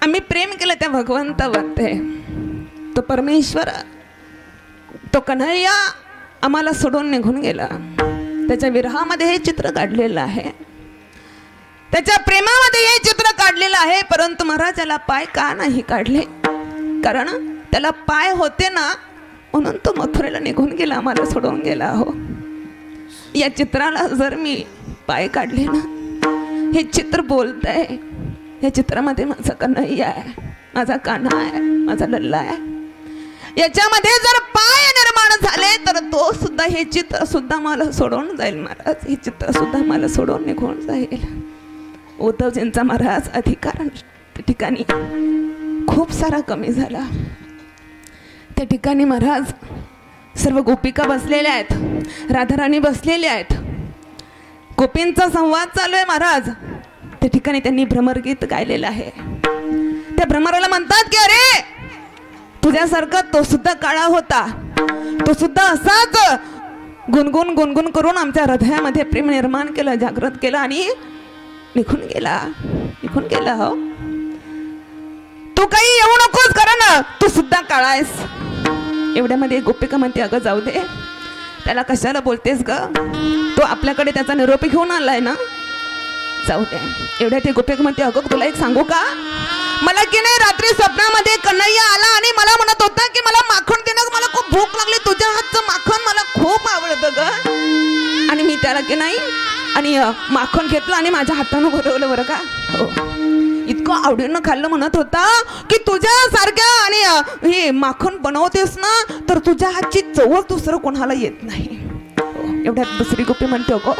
आम्ही प्रेम केलं त्या भगवंतावरती, तो परमेश्वर, तो कन्हैया आम्हाला सोडून निघून गेला. त्याच्या विरहामध्ये हे चित्र काढलेलं आहे, त्याच्या प्रेमामध्ये हे चित्र काढलेलं आहे. परंतु महाराज याला पाय का नाही काढले? कारण त्याला पाय होते ना, म्हणून तो मथुरेला निघून गेला, आम्हाला सोडून गेला. हो, या चित्राला जर मी पाय काढले ना, हे चित्र बोलतंय. या चित्रामध्ये माझा कन्हैया आहे, माझा कान्हा आहे, माझा लल्ला आहे. याच्यामध्ये जर पाय निर्माण झाले तर तो सुद्धा, हे चित्र सुद्धा मला सोडून जाईल महाराज, हे चित्र सुद्धा मला सोडून निघून जाईल. उद्धवजींचा महाराज अधिकार ठिकाणी खूप सारा कमी झाला. त्या ठिकाणी महाराज सर्व गोपिका बसलेल्या आहेत, राधाराणी बसलेल्या आहेत, गोपींचा संवाद चालू आहे महाराज. त्या ठिकाणी त्यांनी भ्रमरगीत गायलेलं आहे. त्या भ्रमराला म्हणतात की अरे तुझ्यासारखा तो सुद्धा काळा होता, तो सुद्धा असाच गुणगुण गुणगुण करून आमच्या हृदयामध्ये प्रेम निर्माण केलं, जागृत केलं आणि निघून गेला, निघून गेला. हो, तू काही येऊ नकोस कारण तू सुद्धा काळा आहेस. एवढ्यामध्ये गोपिका म्हणते अगं जाऊ दे, त्याला कशाला बोलतेस ग, तो आपल्याकडे त्याचा निरोप घेऊन आलाय ना, जाऊ दे. एवढ्या ते गोपिका म्हणते अगं तुला एक सांगू का, मला की नाही रात्री स्वप्नामध्ये कन्हैया आला आणि मला म्हणत होता की मला माखण दे ना, मला खूप भूक लागली, तुझ्या हातचं माखण मला खूप आवडतं ग. आणि मी त्याला की नाही आणि माखण घेतलं आणि माझ्या हातानं भरवलं बरं का. हो, इतकं आवडीनं खाल्लं. म्हणत होता की तुझ्या सारख्या आणि हे माखण बनवतेस ना तर तुझ्या हातची चव दुसरं कोणाला येत नाही. एवढ्यात दुसरी गोपी म्हणते, अगो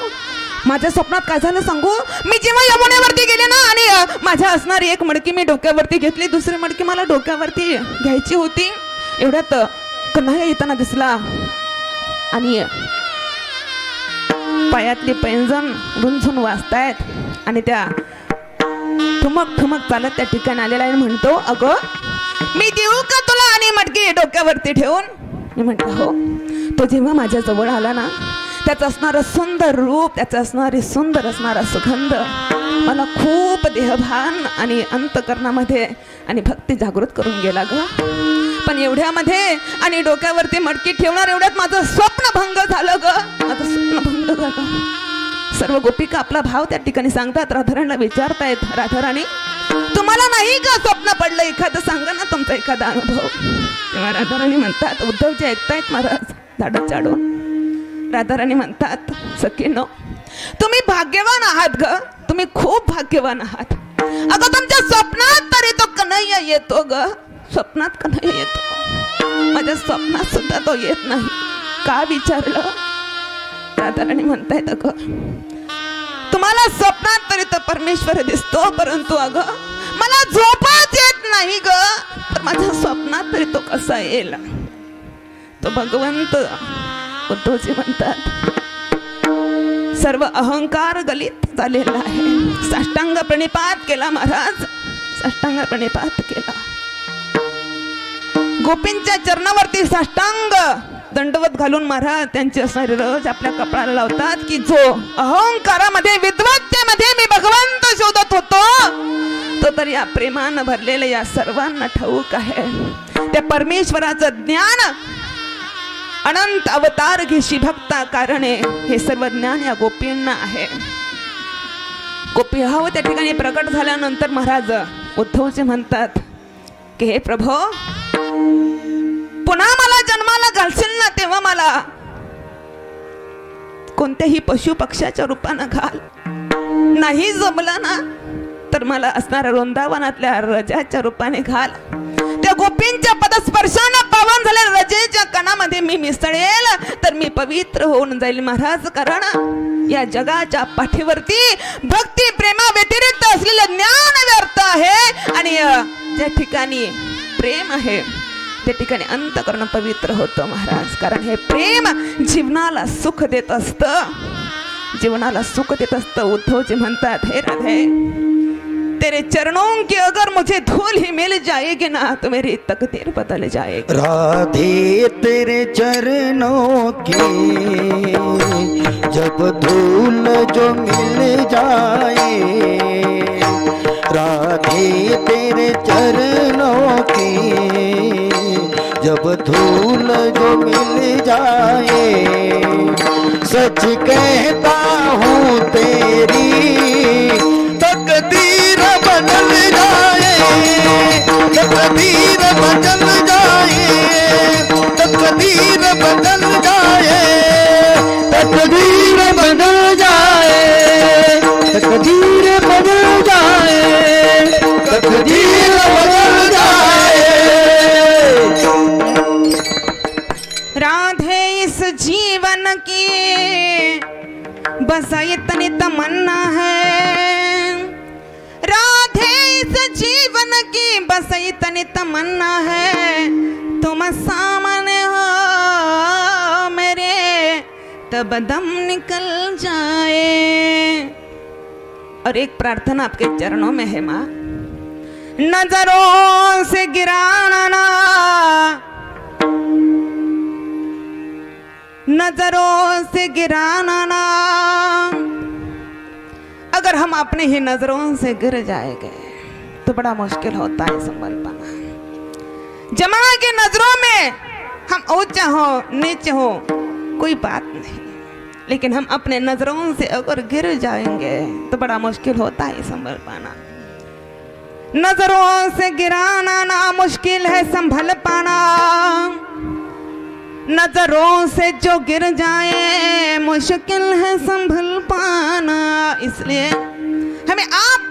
माझ्या स्वप्नात काय झालं सांगू, मी जेव्हा यमुनेवरती गेले ना आणि माझ्या असणारी एक मडकी मी डोक्यावरती घेतली, दुसरी मडकी मला डोक्यावरती घ्यायची होती, एवढ्यात कन्हैया येताना दिसला आणि पायातली पैंजण रुंझून वाजतायत आणि त्या ठुमक ठुमक चालत त्या ठिकाणी आलेला आहे. म्हणतो, अगं मी देऊ का तुला आणि मडकी डोक्यावरती ठेवून. मी म्हटलं हो. तो जेव्हा माझ्या जवळ आला ना, त्याचं असणारं सुंदर रूप, त्याचं असणारी सुंदर असणारा सुगंध मला खूप देहभान आणि अंतकरणामध्ये आणि भक्ती जागृत करून गेला ग. पण एवढ्यामध्ये आणि डोक्यावरती मडकी ठेवणार एवढ्यात माझं स्वप्नभंग झालं ग. माझं स्वप्नभंग झालं. सर्व गोपिका आपला भाव त्या ठिकाणी सांगतात. राधाराणीला विचारतायत, राधाराणी तुम्हाला नाही का स्वप्न पडलं, एखादं सांगा ना तुमचा एखादा अनुभव. तेव्हा राधाराणी म्हणतात, उद्धवजी ऐकतायत महाराज झाडं चाडून. राधाराणी म्हणतात, सखीनो तुम्ही भाग्यवान आहात ग, तुम्ही खूप भाग्यवान आहात. अगं तुमच्या स्वप्नात तरी तो कन्हैया येतो ग, स्वप्नात कन्हैया येतो. माझ्या स्वप्नात सुद्धा तो येत नाही. का विचारलं. राधाराणी म्हणतायत, अगं तुम्हाला स्वप्नात तरी तो परमेश्वर दिसतो, परंतु अगं मला झोपच येत नाही ग, तर माझ्या स्वप्नात तरी तो कसा येईल. तो भगवंत. उद्धवजी म्हणतात, सर्व अहंकार गलित झालेला आहे. साष्टांग प्रणिपात केला महाराज, साष्टांग प्रणिपात केला. गोपींच्या चरणावरती साष्टांग दंडवत घालून महाराज त्यांची असणारी रज आपल्या कपाळाला लावतात की जो अहंकारामध्ये विद्वत्तेमध्ये मी भगवंत शोधत होतो, तो तर या प्रेमानं भरलेल्या या सर्वांना ठाऊक आहे. त्या परमेश्वराचं ज्ञान अनंत अवतार घेशी भक्ता कारणे, हे सर्व ज्ञान या गोपींना आहे. गोपी हव त्या ठिकाणी प्रकट झाल्यानंतर महाराज उद्धवजी म्हणतात की हे प्रभो, पुन्हा मला जन्माला घालशील ना तेव्हा मला कोणत्याही पशु पक्ष्याच्या रूपानं घाल. नाही जमलं ना तर मला असणाऱ्या वृंदावनातल्या रजाच्या रूपाने घाल. त्या गोपींच्या पदस्पर्शानं पावन झालेल्या रजेच्या कणामध्ये मी मिसळेल तर मी पवित्र होऊन जाईल महाराज. कारण या जगाच्या पाठीवरती भक्ती प्रेमा व्यतिरिक्त असलेलं ज्ञान व्यर्थ आहे आणि ज्या ठिकाणी प्रेम आहे त्या ठिकाणी अंतकरण पवित्र होतं महाराज. कारण हे प्रेम जीवनाला सुख देत असतं, जीवनाला सुख देत असतं. उद्धवजी म्हणतात, हे राधे तेरे चरणों की अगर मुझे धूल ही मिल जाएगी ना तो मेरी तकदीर बदल जाएगी. राधे तेरे चरणों की जब धूल जो मिल जाए, राधे तेरे चरणों की जब धूल जो मिल जाए, सच कहता हूँ तेरी तकदीर बदल जाए, तकदीर बदल जाए, तकदीर बदल जाए, तकदीर बदल जाए, तकदीर बदल जाए, तकदीर बदल जाए. राधे इस जीवन की बस इतनी तमन्ना है, राधे इस जीवन की बस इतनी तमन्ना है, तुम सामने हो मेरे तब दम निकल जाए. और एक प्रार्थना आपके चरणों में है माँ, नजरों से गिराना ना, नजरों से गिराना ना. अगर हम अपने ही नजरों से गिर जाएंगे तो बड़ा मुश्किल होता है संभल पाना. जमाना की नजरों में हम ऊंचा हो नीचे हो कोई बात नहीं, लेकिन हम अपने नजरों से अगर गिर जाएंगे तो बड़ा मुश्किल होता है संभल पाना. नजरों से गिराना ना मुश्किल है संभल पाना, नजरों से जो गिर जाए मुश्किल है संभल पाना. इसलिए हमें आप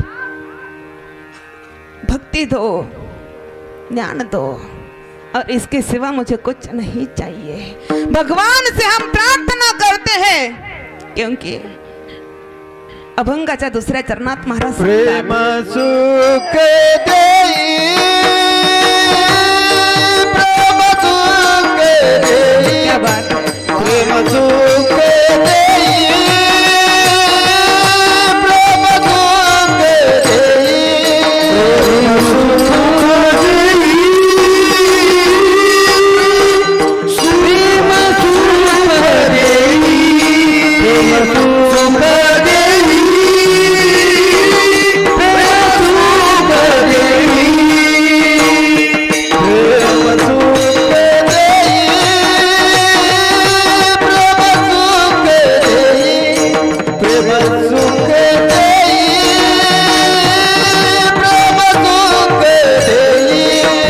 भक्ति दो, ज्ञान दो, और इसके सिवा मुझे कुछ नहीं चाहिए। भगवान से हम प्रार्थना करते हैं क्योंकि अभंगाच्या दुसऱ्या चरणात महाराज प्रेम सुख देई, प्रेम सुख देई, क्या बात है, प्रेम सुख देई, प्रेम सुख देई, प्रेम सुख देई,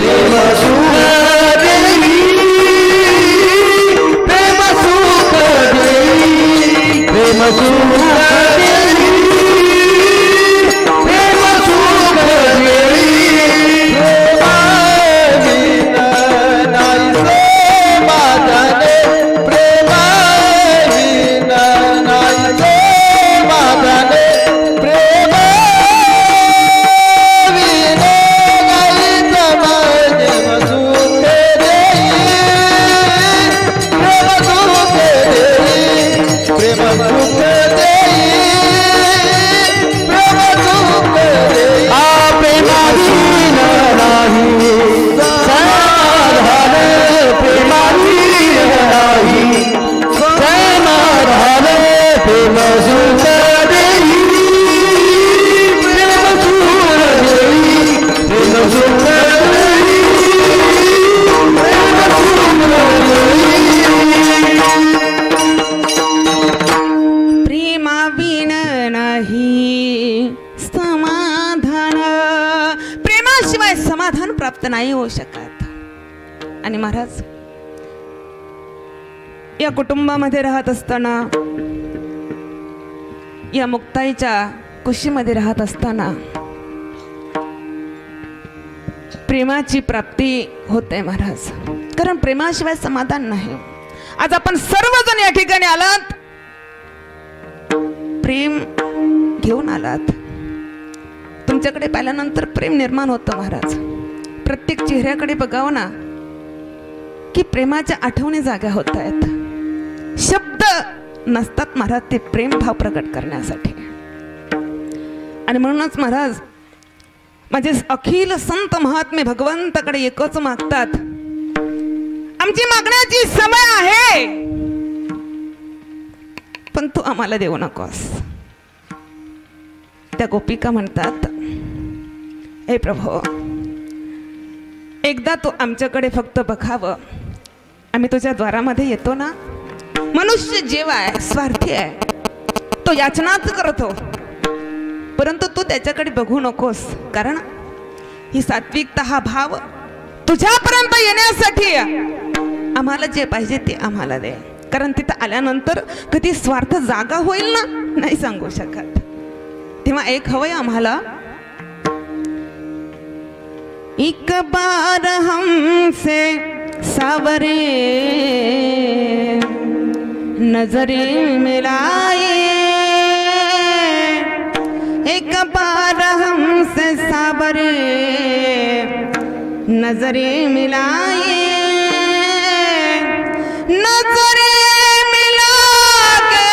प्रेम सुख देई, प्रेम सुख देई, नाही होऊ शकत। आणि महाराज या कुटुंबामध्ये राहत असताना, या मुक्ताईच्या कुशीमध्ये राहत असताना प्रेमाची प्राप्ती होते महाराज, कारण प्रेमाशिवाय समाधान नाही। आज आपण सर्वजण या ठिकाणी आलात, प्रेम घेऊन आलात, तुमच्याकडे पाहिल्यानंतर प्रेम निर्माण होतं महाराज। प्रत्येक चेहऱ्याकडे बघावं ना की प्रेमाच्या आठवणी जाग्या होत आहेत, शब्द नसतात महाराज ते प्रेम भाव प्रकट करण्यासाठी। आणि म्हणूनच महाराज माझे अखिल संत महात्मे भगवंताकडे एकच मागतात, आमची मागण्याची समय आहे पण तू आम्हाला देऊ नकोस। त्या गोपिका म्हणतात, हे प्रभू एकदा तू आमच्याकडे फक्त बघावं, आम्ही तुझ्या द्वारामध्ये येतो ना। मनुष्य जीव आहे, स्वार्थी आहे, तो याचनाच करतो, परंतु तू त्याच्याकडे बघू नकोस, कारण ही सात्विकता हा भाव तुझ्यापर्यंत येण्यासाठी आम्हाला जे पाहिजे ते आम्हाला दे, कारण तिथं आल्यानंतर कधी स्वार्थ जागा होईल ना नाही सांगू शकत। तेव्हा एक हवंय आम्हाला, एक बार हमसे सावरे नजरे मिलाए, एक बार हमसे सावरे नजरे मिलाए, नजरे मिला के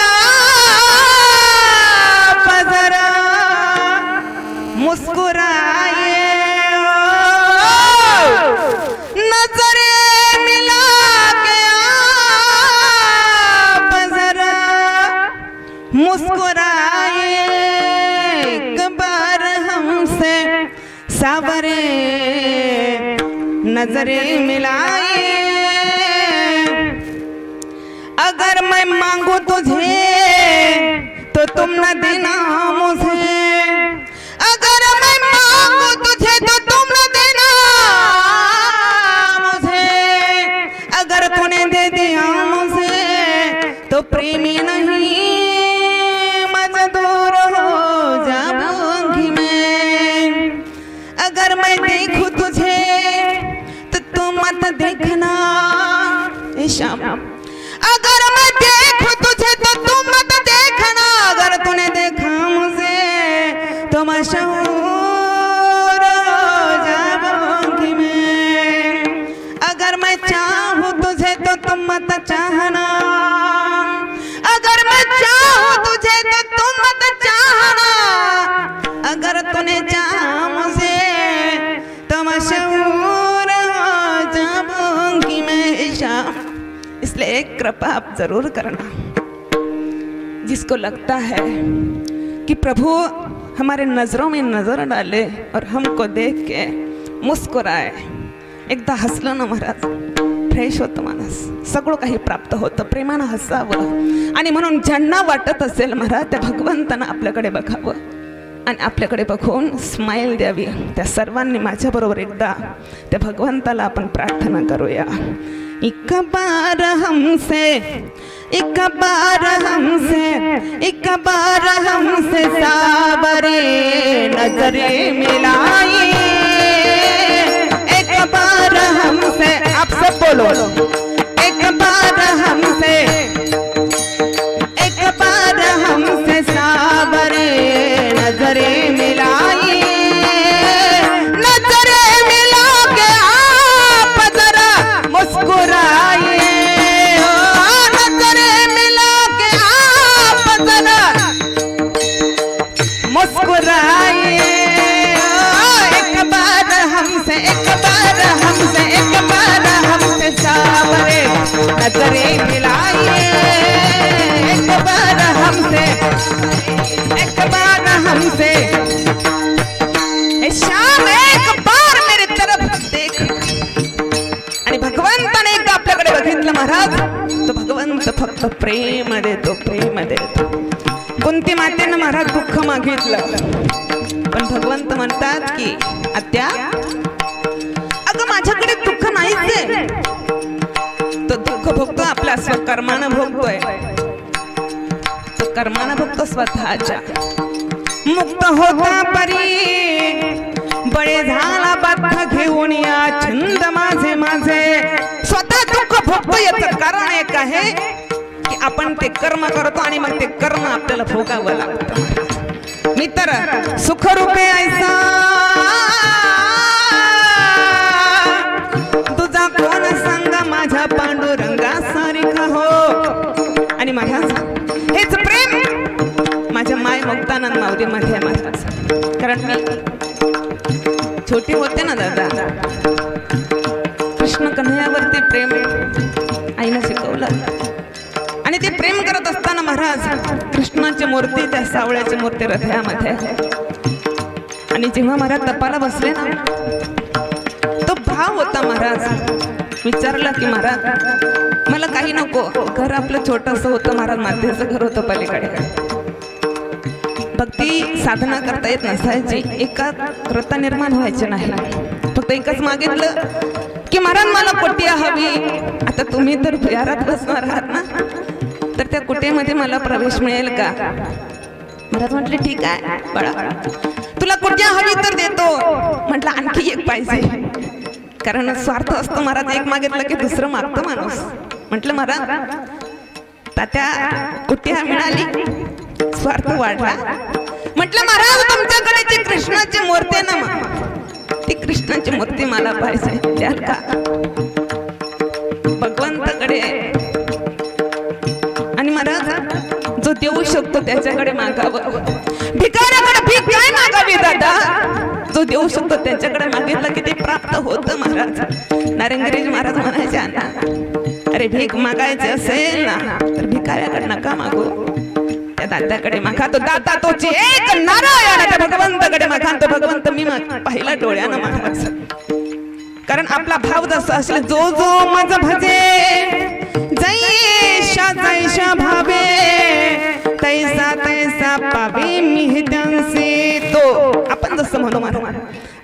आप जरा मुस्कुराए, नजरे मिला के आप जरा मुस्कुराए, एक बार हमसे सावरे नजरे मिलाए। अगर मैं मांगू तुझे तो तुम न देना मुझे, अगर मैं मांगू तुझे तो तुम न देना मुझे, अगर तूने दे दिया मुझे तो प्रेमी नहीं मजदूर हो जाऊंगी मैं, अगर मैं देखूं तुझे तो तू मत दे मशहूर हो जाऊंगी मैं। अगर मैं चाहूँ तुझे तो तुम मत चाहना, अगर मैं चाहूँ तुझे तो तुम मत चाहना, अगर तूने चाहा मुझे तो मशहूर हो जाऊंगी मैं शाम। इसलिए एक कृपा आप जरूर करना। जिसको लगता है कि प्रभु हमारे नजरों में नजर डाले और हमको देख के मुस्कुराए, एकदा हसलं ना महाराज, फ्रेश होतं माणूस, सगळं काही प्राप्त होतं. प्रेमानं हसावं आणि म्हणून ज्यांना वाटत असेल महाराज त्या भगवंतानं आपल्याकडे बघावं आणि आपल्याकडे बघून स्माइल द्यावी. त्या सर्वांनी माझ्याबरोबर एकदा त्या भगवंताला आपण प्रार्थना करूया. एक बार हमसे, एक बार हमसे, एक बार हमसे सावरे नजरे मिलाई. एक बार हमसे, आप सब बोलो, एक बार हमसे, एक बार हमसे सावरे नजरे मिलाई. नजरे मिला के आप जरा मुस्कुराइए, नजरे मिला के आप जरा मुस्कुराइए. एक बार हमसे, एक बार हमसे, एक बार हमसे सावरे नजरे मिलाइए. एक बार हमसे, एक बार हमसे. श्याम एक बार मेरी तरफ देख. आणि भगवंताने एकदा आपल्याकडे बघितलं महाराज, तो भगवंत फक्त प्रेम देतो, प्रेम देतो. कुंती मातेनं महाराज दुःख मागितलं, पण भगवंत म्हणतात की आत्या अगं माझ्याकडे दुःख नाहीच आहे. तो दुःख भोगतो आपल्या स्वकर्मानं भोगतोय, तो कर्मानं भोगतो स्वतःच्या. मुक्त होता परी बळे झाला बद्ध घेऊन या छंद माझे माझे. स्वतः दुःख भोगतो याचं कारण एक आहे की आपण ते कर्म करतो आणि मग ते कर्म आपल्याला भोगावं लागतं. मी तर सुखरूपे ऐसा तुझा कोण सांग माझ्या पांडुरंगा सारिका हो. आणि महाराज हेच प्रेम माझ्या माय मुक्तानंद माऊलीमध्ये आहे महाराज. कारण मी छोटी होते ना दादा, कृष्ण कन्हैयावरती प्रेम आईनं शिकवलं. आणि ते प्रेम करत असताना महाराज कृष्णाची मूर्ती, त्या सावळ्याची मूर्ती हृदयामध्ये. आणि जेव्हा महाराज तपाला बसले ना, तो भाव होता महाराज. विचारलं की महाराज मला काही नको, घर आपलं छोटंसं होतं महाराज, मातेचं घर होतं पलीकडे. भक्ती साधना करता येत नसायची, एकाग्रता निर्माण व्हायची नाही. फक्त एकच मागितलं की महाराज मला कुटिया हवी. आता तुम्ही तर भुयारात बसणार आहात ना, तर त्या कुटियामध्ये मला प्रवेश मिळेल का? महाराज म्हटले ठीक आहे बाळा, तुला कुटिया हवी तर देतो. म्हटलं आणखी एक पाहिजे, कारण स्वार्थ असतो महाराज, एक मागितलं की दुसरं मागतो माणूस. म्हटलं महाराज तात्या कुटिया मिळाली, स्वार्थ वाढला. म्हटलं महाराज तुमच्याकडे जी कृष्णाची मूर्ती आहे ना, ती कृष्णाची मूर्ती मला पाहिजे, द्याल का? भगवंताकडे आणि महाराज जो देऊ शकतो त्याच्याकडे मागावं. भिकाऱ्याकडे भीक काय मागावी दादा? जो देऊ शकतो त्याच्याकडे मागितलं की ते प्राप्त होतं महाराज. नारंगीजी महाराज म्हणायचे ना, अरे भीक मागायचे असेल ना तर भिकाऱ्याकडे नका मागू, त्या दात्याकडे मागा. तो दाता तोची एक नारायण, त्या भगवंताकडे मागा. तो भगवंत मी पाहिला डोळ्यानं महाराज. कारण आपला भाव जसा असेल, जो जो माझ भजे जैशा जैशा भावे तैसा तैसा पावे मी त्यांचे. तो आपण जसं म्हणू महाराज.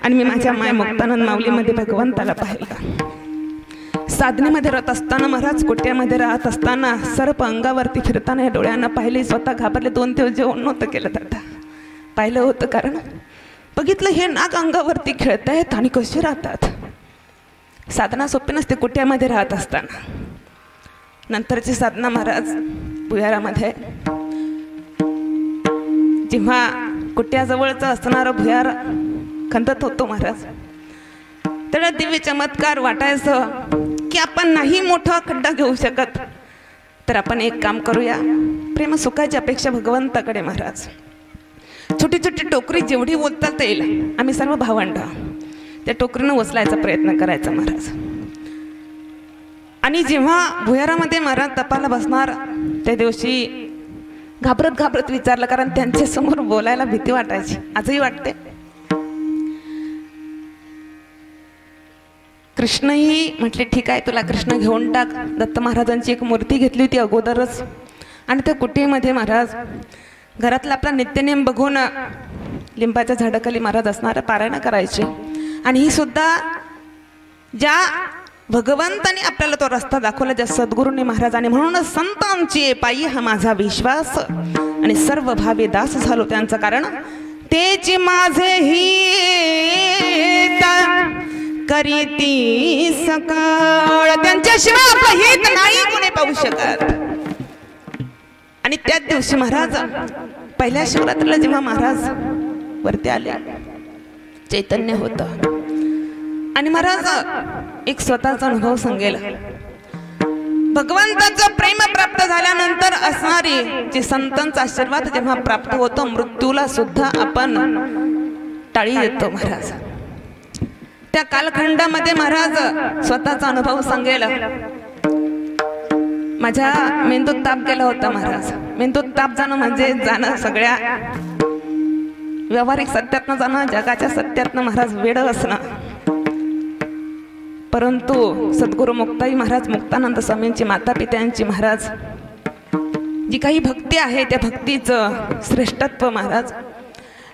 आणि मी माझ्या माय मुक्तानंद माऊलीमध्ये भगवंताला पाहिलं. साधनेमध्ये राहत असताना महाराज, कुट्यामध्ये राहत असताना सर्प अंगावरती फिरताना या डोळ्यांना पाहिले. स्वतः घाबरले. 2 दिवस जेवण नव्हतं केलं दादा. पाहिलं होतं, कारण बघितलं हे नाग अंगावरती खेळतायत आणि कसे राहतात. साधना सोपी नसते कुट्यामध्ये राहत असताना. नंतरची साधना महाराज भुयारामध्ये जेव्हा कुट्याजवळचं असणारं भुयार खंदत होतो महाराज. त्याला दिव्य चमत्कार वाटायचं की आपण नाही मोठा खड्डा घेऊ शकत, तर आपण एक काम करूया, प्रेम सुखाची अपेक्षा भगवंताकडे महाराज. छोटी छोटी टोकरी जेवढी उचलता येईल आम्ही सर्व भावंड त्या टोकरीनं उचलायचा प्रयत्न करायचा महाराज. आणि जेव्हा भुयारामध्ये महाराज तपाला बसणार त्या दिवशी घाबरत घाबरत विचारलं, कारण त्यांच्या समोर बोलायला भीती वाटायची, आजही वाटते. कृष्णही म्हटले ठीक आहे, तुला कृष्ण घेऊन टाक. दत्त महाराजांची एक मूर्ती घेतली होती अगोदरच, आणि त्या कुटीमध्ये महाराज घरातला आपला नित्यनेम बघून लिंबाच्या झाडाखाली महाराज असणारं पारायण करायचे. आणि ही सुद्धा ज्या भगवंताने आपल्याला तो रस्ता दाखवला, ज्या सद्गुरूंनी महाराजांनी, म्हणूनच संतांची पायी हा माझा विश्वास, आणि सर्व भावे दास झालो त्यांचं, कारण तेची माझे हित करीती सकाळ. त्यांच्याशिवाय आपलं हित नाही कोणी पाहू शकत. आणि त्याच दिवशी महाराज पहिल्या शिवरात्रीला जेव्हा महाराज वरती आले, चैतन्य होतं, आणि महाराज एक स्वतःचा अनुभव सांगेल. भगवंताचं प्रेम प्राप्त झाल्यानंतर असणारी जी संतांचा आशीर्वाद जेव्हा प्राप्त होतो, मृत्यूला सुद्धा आपण टाळी देतो महाराज. त्या कालखंडामध्ये महाराज स्वतःचा अनुभव सांगेल. माझ्या मेंदूत ताप गेला होता महाराज. मेंदूत ताप जाणं म्हणजे जाणं सगळ्या व्यावहारिक सत्यातनं जाणं, जगाच्या सत्यातनं महाराज वेड असणं. परंतु सद्गुरू मुक्ताई महाराज, मुक्तानंद स्वामींची माता पित्यांची महाराज जी काही भक्ती आहे, त्या भक्तीचं श्रेष्ठत्व महाराज,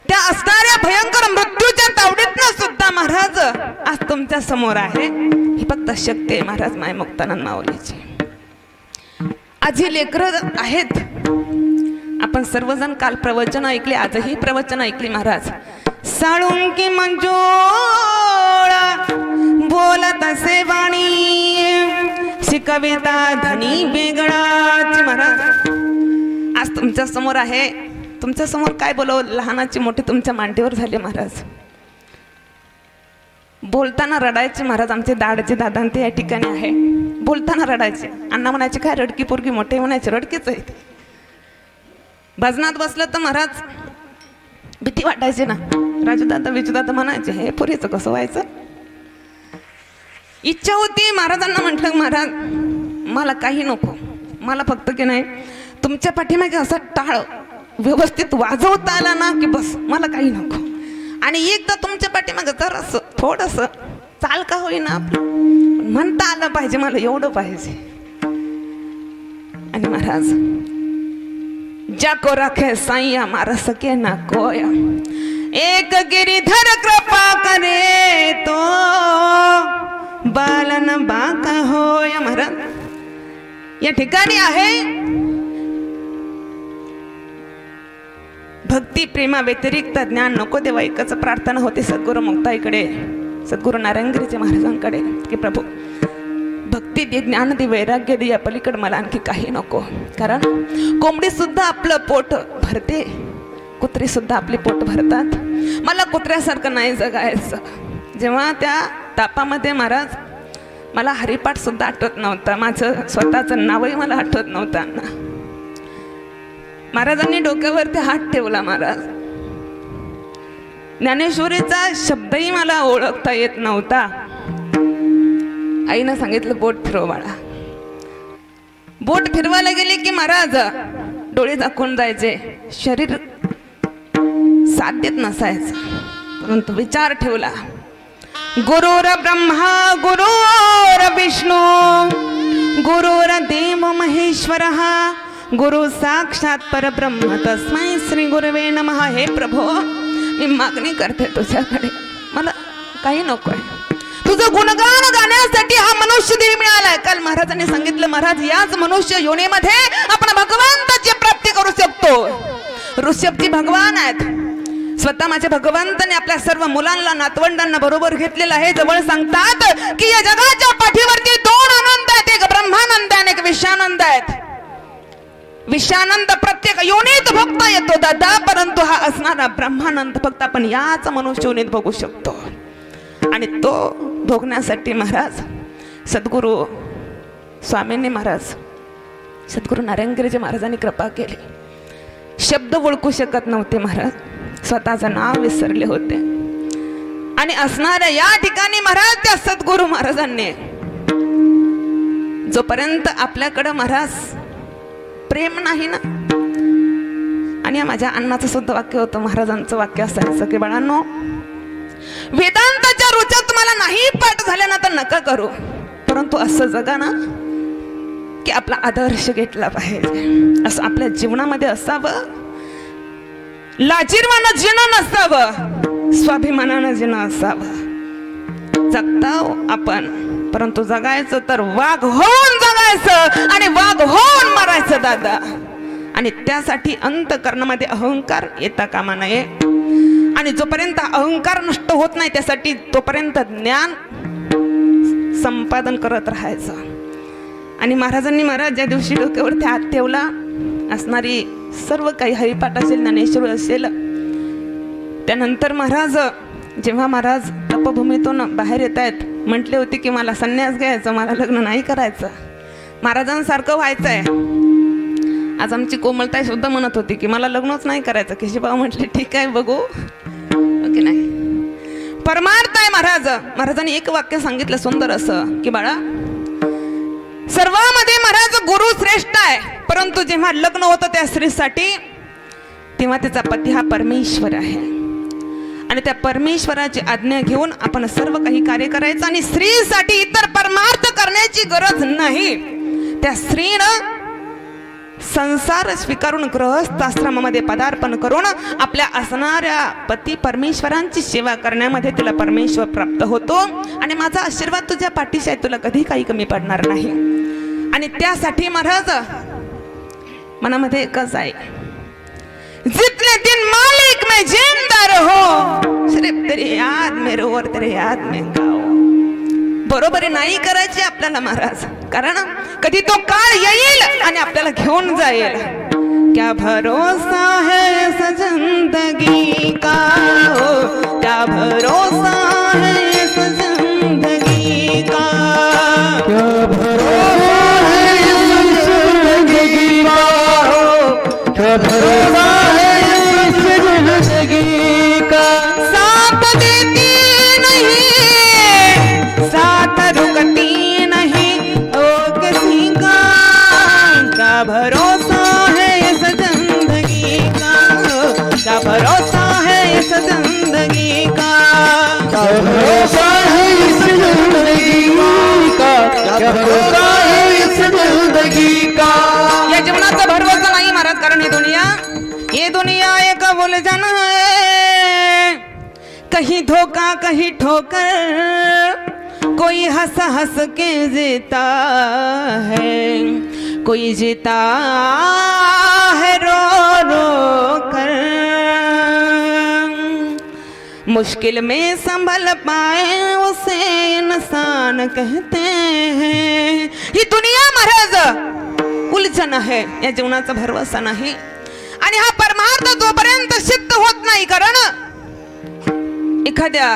त्या असणाऱ्या भयंकर मृत्यूच्या तावडीतनं सुद्धा महाराज आज तुमच्या समोर आहे. ही फक्त शक्ती आहे महाराज माय मुक्तानंद माऊलीची. आज ही लेकरं आहेत. आपण सर्वजण काल प्रवचन ऐकले, आजही प्रवचन ऐकली महाराज. साळुंकी मंजूळ बोलत असे वाणी, शिकविता धनी वेगळाच महाराज. आज तुमच्या समोर आहे. तुमच्या समोर काय बोलव, लहानाची मोठी तुमच्या मांडीवर झाले महाराज. बोलताना रडायचे महाराज. आमचे दाडचे दादा ते या ठिकाणी आहे. बोलताना रडायचे. अण्णा म्हणायचे काय रडकी पोरगी, मोठे म्हणायचे रडकीच आहे. भजनात बसलं तर महाराज भीती वाटायची ना. राजूदादा विजूदादा म्हणायचे हे पुरीचं कसं व्हायचं. इच्छा होती. महाराजांना म्हटलं महाराज मला काही नको, मला फक्त की नाही तुमच्या पाठीमागे असा टाळ व्यवस्थित वाजवता आला ना की बस, मला काही नको. आणि एकदा तुमच्या पाठीमागे जरासं थोडंसं चाल का होईना म्हणता आलं पाहिजे, मला एवढं पाहिजे. आणि महाराज जाको राखे साईया मारा सके ना कोया, एक गिरीधर कृपा करे तो बालन बाका होय. महाराज या ठिकाणी आहे भक्ती प्रेमा व्यतिरिक्त ज्ञान नको देवा, एकच प्रार्थना होती सद्गुरू मुक्ताईकडे, सद्गुरू नारायणगिरीचे महाराजांकडे की प्रभू भक्ती दे, ज्ञान दे, वैराग्य दे, या पलीकडे मला आणखी काही नको. कारण कोंबडी सुद्धा आपलं पोट भरते, कुत्री सुद्धा आपली पोट भरतात. मला कुत्र्यासारखं नाही जगायचं. जेव्हा त्या तापामध्ये महाराज मला हरिपाठ सुद्धा आठवत नव्हता, माझं स्वतःचं नावही मला आठवत नव्हतं. महाराजांनी डोक्यावरती हात ठेवला. महाराज ज्ञानेश्वरीचा शब्दही मला ओळखता येत नव्हता. आईनं सांगितलं बोट फिरव बाळा. बोट फिरवायला गेले की महाराज डोळे झाकून जायचे, शरीर साथ देत नसायचं. परंतु विचार ठेवला, गुरुर ब्रह्मा गुरुर विष्णू गुरुर देव महेश्वर, गुरु साक्षात परब्रह्म तस्मै श्री गुरवे नमः. हे प्रभो मी मागणी करते तुझ्याकडे, मला काही नको आहे. तुझं गुणगान गाण्यासाठी हा मनुष्य देह मिळालाय. काल महाराजांनी सांगितलं महाराज याच मनुष्य योनीमध्ये आपण भगवंताची प्राप्ती करू शकतो. ऋषभजी भगवान आहेत. स्वतः माझ्या भगवंताने आपल्या सर्व मुलांना नातवंडांना बरोबर घेतलेलं आहे. जवळ सांगतात की या जगाच्या पाठीवरती दोन आनंद आहेत, एक ब्रह्मानंद आणि एक विषयानंद आहेत. विषयानंद प्रत्येक योनीत भोगता येतो दादा, परंतु हा असणारा ब्रह्मानंद फक्त आपण याच मनुष्य योनीत भोगू शकतो. आणि तो भोगण्यासाठी महाराज सद्गुरू स्वामींनी महाराज सद्गुरू नारायणगिरीजी महाराजांनी कृपा केली. शब्द ओळखू शकत नव्हते महाराज, स्वतःचं नाव विसरले होते. आणि असणाऱ्या या ठिकाणी महाराज त्या सद्गुरू महाराजांनी जोपर्यंत आपल्याकडं महाराज प्रेम नाही ना, आणि माझ्या अण्णाचं सुद्धा वाक्य होतं, महाराजांचं वाक्य असायचं की बाळांनो, वेदांताच्या रुचा तुम्हाला नाही पाठ झाल्या ना तर नका करू, परंतु असं जगा ना की आपला आदर्श घेतला पाहिजे. असं आपल्या जीवनामध्ये असावं, लाजिरवानं जीणं नसावं, स्वाभिमानानं जीणं असावं. जगता आपण, परंतु जगायचं तर वाघ होऊन जगायचं आणि वाघ होऊन मरायचं दादा. आणि त्यासाठी अंतःकरणामध्ये अहंकार येता कामा नये. आणि जोपर्यंत अहंकार नष्ट होत नाही त्यासाठी तोपर्यंत ज्ञान संपादन करत राहायचं. आणि महाराजांनी महाराज ज्या दिवशी डोक्यावरती हात ठेवला, असणारी सर्व काही हरिपाठ असेल, ज्ञानेश्वर असेल, त्यानंतर महाराज जेव्हा महाराज तपभूमीतून बाहेर येत आहेत, म्हटले होते की मला संन्यास घ्यायचं, मला लग्न नाही करायचं, महाराजांसारखं व्हायचंय. आज आमची कोमलताई सुद्धा म्हणत होती की मला लग्नच नाही करायचं. केशवभाऊ म्हटले ठीक आहे बघू, ओके नाही. परमार्थ आहे महाराज. महाराजांनी एक वाक्य सांगितलं सुंदर असं की बाळा, सर्वांमध्ये महाराज गुरु श्रेष्ठ आहे, परंतु जेव्हा लग्न होतं त्या स्त्रीसाठी तेव्हा त्याचा पती हा परमेश्वर आहे. आणि त्या परमेश्वराची आज्ञा घेऊन आपण सर्व काही कार्य करायचं. आणि स्त्रीसाठी इतर परमार्थ करण्याची गरज नाही. त्या स्त्रीनं संसार स्वीकारून गृहस्थ आश्रमामध्ये पदार्पण करून आपल्या असणाऱ्या पती परमेश्वरांची सेवा करण्यामध्ये तिला परमेश्वर प्राप्त होतो. आणि माझा आशीर्वाद तुझ्या पाठीशी आहे, तुला कधी काही कमी पडणार नाही. आणि त्यासाठी महाराज मनामध्ये एकच आहे, जितने दिन मालिक में जिंदा रहो, सिर्फ तेरी याद में रो और तेरी याद में गाओ. बरोबरी नाही करायची आपल्याला महाराज, कारण कधी तो काळ येईल आणि आपल्याला घेऊन जाईल. क्या भरोसा है इस जिंदगी का, हो क्या भरोसा है इस जिंदगी का, क्या भरोसा है इस जिंदगी का, हो क्या भरोसा है इस जिंदगी का. साथ देती नहीं, साथ रुकती नहीं, ओ किसी का क्या भरोसा है इस जिंदगी का, क्या भरोसा है इस जिंदगी का, क्या भरोसा है इस जिंदगी का, क्या भरोसा है इस जिंदगी का. या जीवनाचा भरोसा नाही महाराज, कारण ये दुनिया एक उलझन है, कहीं धोखा कहीं ठोकर, कोई हंस हंस के जीता है, कोई जीता है रो रो कर. मुश्किल में संभल पाए उसे इंसान कहते हैं. ही दुनिया महाराज उलझन आहे, या जीवनाचा भरवसा नाही. आणि हा परमार्थ जोपर्यंत सिद्ध होत नाही, कारण एखाद्या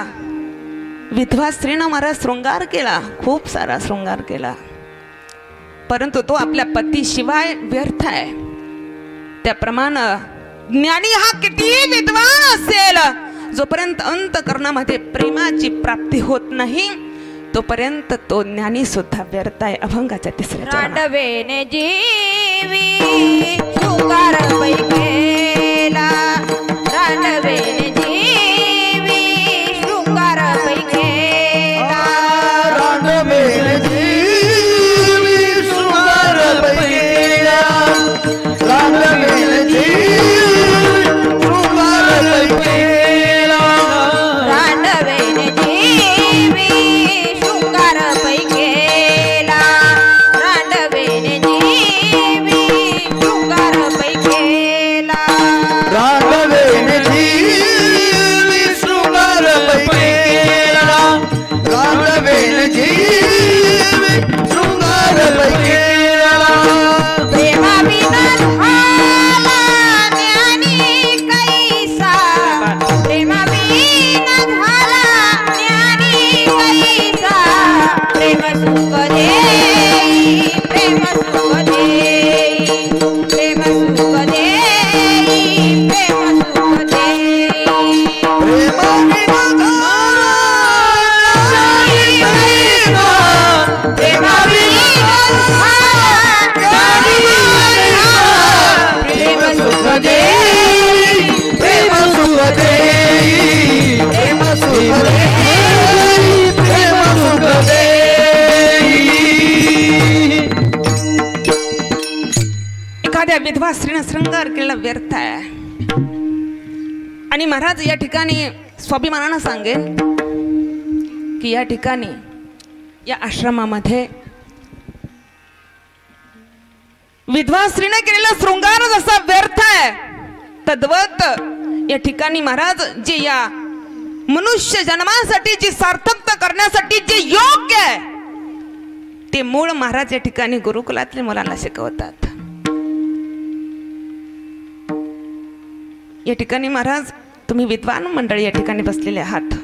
विधवा स्त्रीनं महाराज शृंगार केला, खूप सारा शृंगार केला, परंतु तो आपल्या पतीशिवाय व्यर्थ आहे. त्याप्रमाणे ज्ञानी हा कितीही विद्वान असेल, जोपर्यंत अंतःकरणामध्ये प्रेमाची प्राप्ती होत नाही तोपर्यंत तो ज्ञानी सुद्धा व्यर्थ आहे. अभंगाच्या तिसऱ्या चरणात. रांडवेने जीवी शृंगार पैकेला, रांडवेने जीवी शृंगार पैकेला, रांडवेने जीवी शृंगार पैकेला, रांडवेने जीवी शृंगार पैकेला, रांडवेने जीवी शृंगार पैकेला, रांडवेने जीवी शृंगार पैकेला. स्त्रीने शृंगार केला व्यर्थ आहे. आणि महाराज या ठिकाणी स्वाभिमानानं सांगेन की या ठिकाणी या आश्रमामध्ये विधवा स्त्रीने केलेला शृंगार जसा व्यर्थ आहे तद्वत या ठिकाणी महाराज जे या मनुष्य जन्मासाठी जी सार्थकता करण्यासाठी जे योग्य आहे ते मूळ महाराज या ठिकाणी गुरुकुलातल्या मुलांना शिकवतात. या ठिकाणी महाराज तुम्ही विद्वान मंडळी या ठिकाणी बसलेले आहात.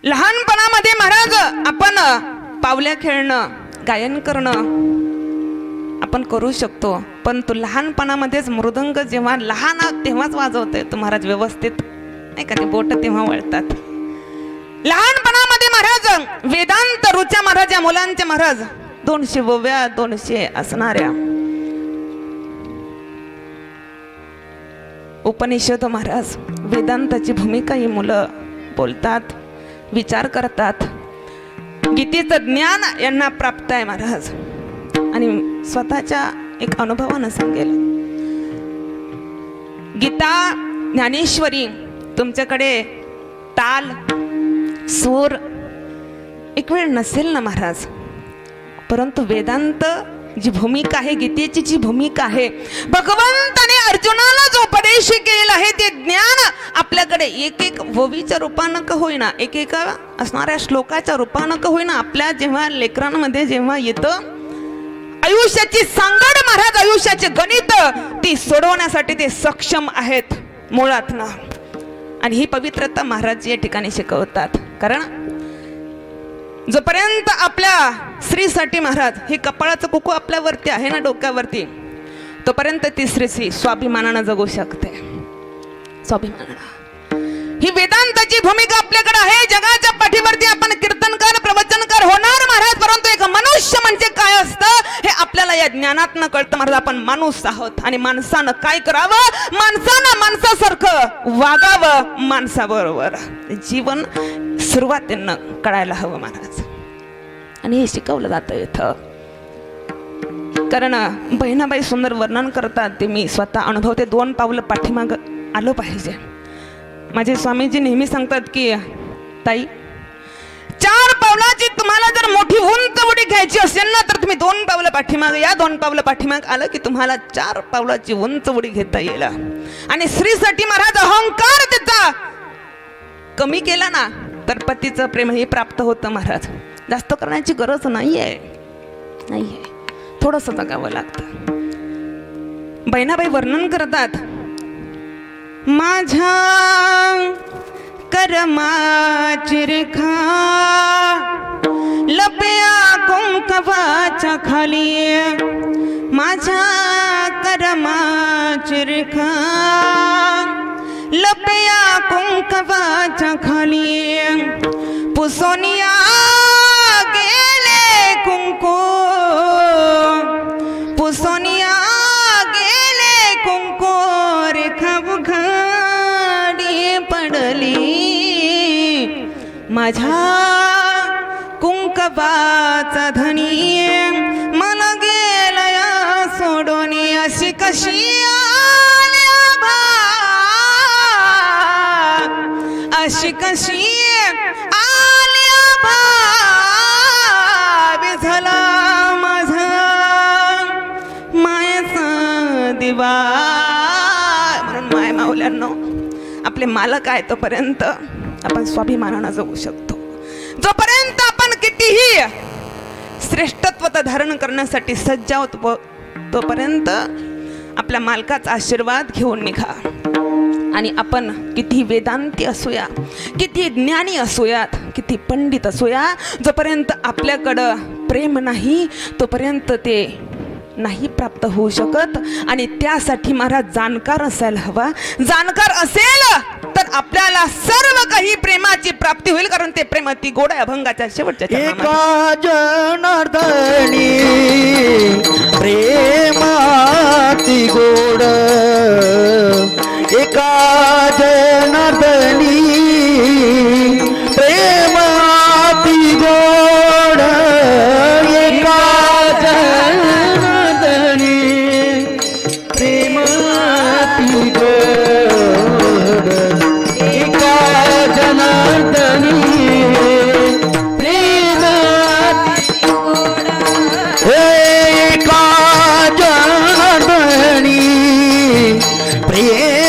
लहानपणामध्ये महाराज आपण पावल्या खेळणं गायन करणं आपण करू शकतो, पण तो लहानपणामध्येच मृदंग जेव्हा लहान तेव्हाच वाजवता येतो महाराज व्यवस्थित, नाही का? ते बोट तेव्हा वळतात. लहानपणामध्ये महाराज वेदांत रुच्या महाराज या मुलांचे महाराज 200 वव्या 200 असणाऱ्या उपनिषद महाराज वेदांताची भूमिका ही मुलं बोलतात, विचार करतात. गीतेचं ज्ञान यांना प्राप्त आहे महाराज. आणि स्वतःच्या एक अनुभवानं सांगेल, गीता ज्ञानेश्वरी तुमच्याकडे ताल सूर एक वेळ नसेल ना महाराज, परंतु वेदांत जी भूमिका आहे, गीतेची जी भूमिका आहे, भगवंताने अर्जुनाला जो उपदेश केलेला आहे ते ज्ञान आपल्याकडे एक एक ववीच्या रूपानं का होईना, एक एक असणाऱ्या श्लोकाच्या रूपानं का होईना आपल्या जेव्हा लेकरांमध्ये जेव्हा येतं, आयुष्याची सांगड महाराज आयुष्याचे गणित ती सोडवण्यासाठी ते सक्षम आहेत मुळात ना. आणि ही पवित्रता महाराज या ठिकाणी शिकवतात. कारण जोपर्यंत आपल्या स्त्रीसाठी महाराज हे कपाळाचं कुकू आपल्यावरती आहे ना डोक्यावरती, तोपर्यंत ती स्त्री स्वाभिमानानं जगू शकते. स्वाभिमानानं ही वेदांताची भूमिका आपल्याकडे आहे. जगाच्या पाठीवरती आपण कीर्तनकार प्रवचनकार होणार महाराज, परंतु एक मनुष्य म्हणजे काय असतं हे आपल्याला या ज्ञानातनं कळतं महाराज. आपण माणूस आहोत आणि माणसानं काय करावं, माणसानं माणसासारखं वागावं, माणसाबरोबर जीवन सुरुवातीनं कळायला हवं महाराज. आणि हे शिकवलं जातं इथं. कारण बहिणाबाई सुंदर वर्णन करतात, ते मी स्वतः अनुभवते. 2 पावलं पाठीमाग आलं पाहिजे. माझे स्वामीजी नेहमी सांगतात की ताई 4 पावलाची तुम्हाला जर मोठी उंच उडी घ्यायची असेल ना तर तुम्ही 2 पावलं पाठीमाग या. 2 पावलं पाठीमाग आलं की तुम्हाला 4 पावलाची उंच उडी घेता येईल. आणि स्त्रीसाठी महाराज अहंकार त्याचा कमी केला ना तर पतीचं प्रेम हे प्राप्त होतं महाराज. जास्त करण्याची गरज नाहीये, थोडंसं जगावं लागतं. बहिणाबाई वर्णन करतात, माझ्या कर्माची रेखा लपया कुंकवाच्या खाली, माझ्या कर्माची रेखा लपया कुंकवाच्या खाली, पुसोनिया गेले कुंकू, पुसोनिया गेले कुंकू, रेखा बुखाडी पडली, माझ्या कुंकवाचा धनी मला गेलया सोडून. अशी कशी आल्या अशी कशी आल्या झाला माझा मायाचा दिवा. म्हणून माय माऊल्यांनो आपले मालक आहे तोपर्यंत आपण स्वाभिमानानं जगू शकतो. जोपर्यंत आपण कितीही श्रेष्ठत्व धारण करण्यासाठी सज्ज आहोत तोपर्यंत आपल्या मालकाचा आशीर्वाद घेऊन निघा. आणि आपण किती वेदांती असूया, किती ज्ञानी असूयात, किती पंडित असूया, जोपर्यंत आपल्याकडं प्रेम नाही तोपर्यंत ते नाही प्राप्त होऊ शकत. आणि त्यासाठी महाराज जाणकार असायला हवा. जाणकार असेल तर आपल्याला सर्व काही प्रेमाची प्राप्ती होईल. कारण ते प्रेम अति गोड आहे. अभंगाच्या शेवटच्या एका जनार्दनी प्रेमाती गोड, एका जनार्दनी प्रेमाती गोड, एका जनार्दनी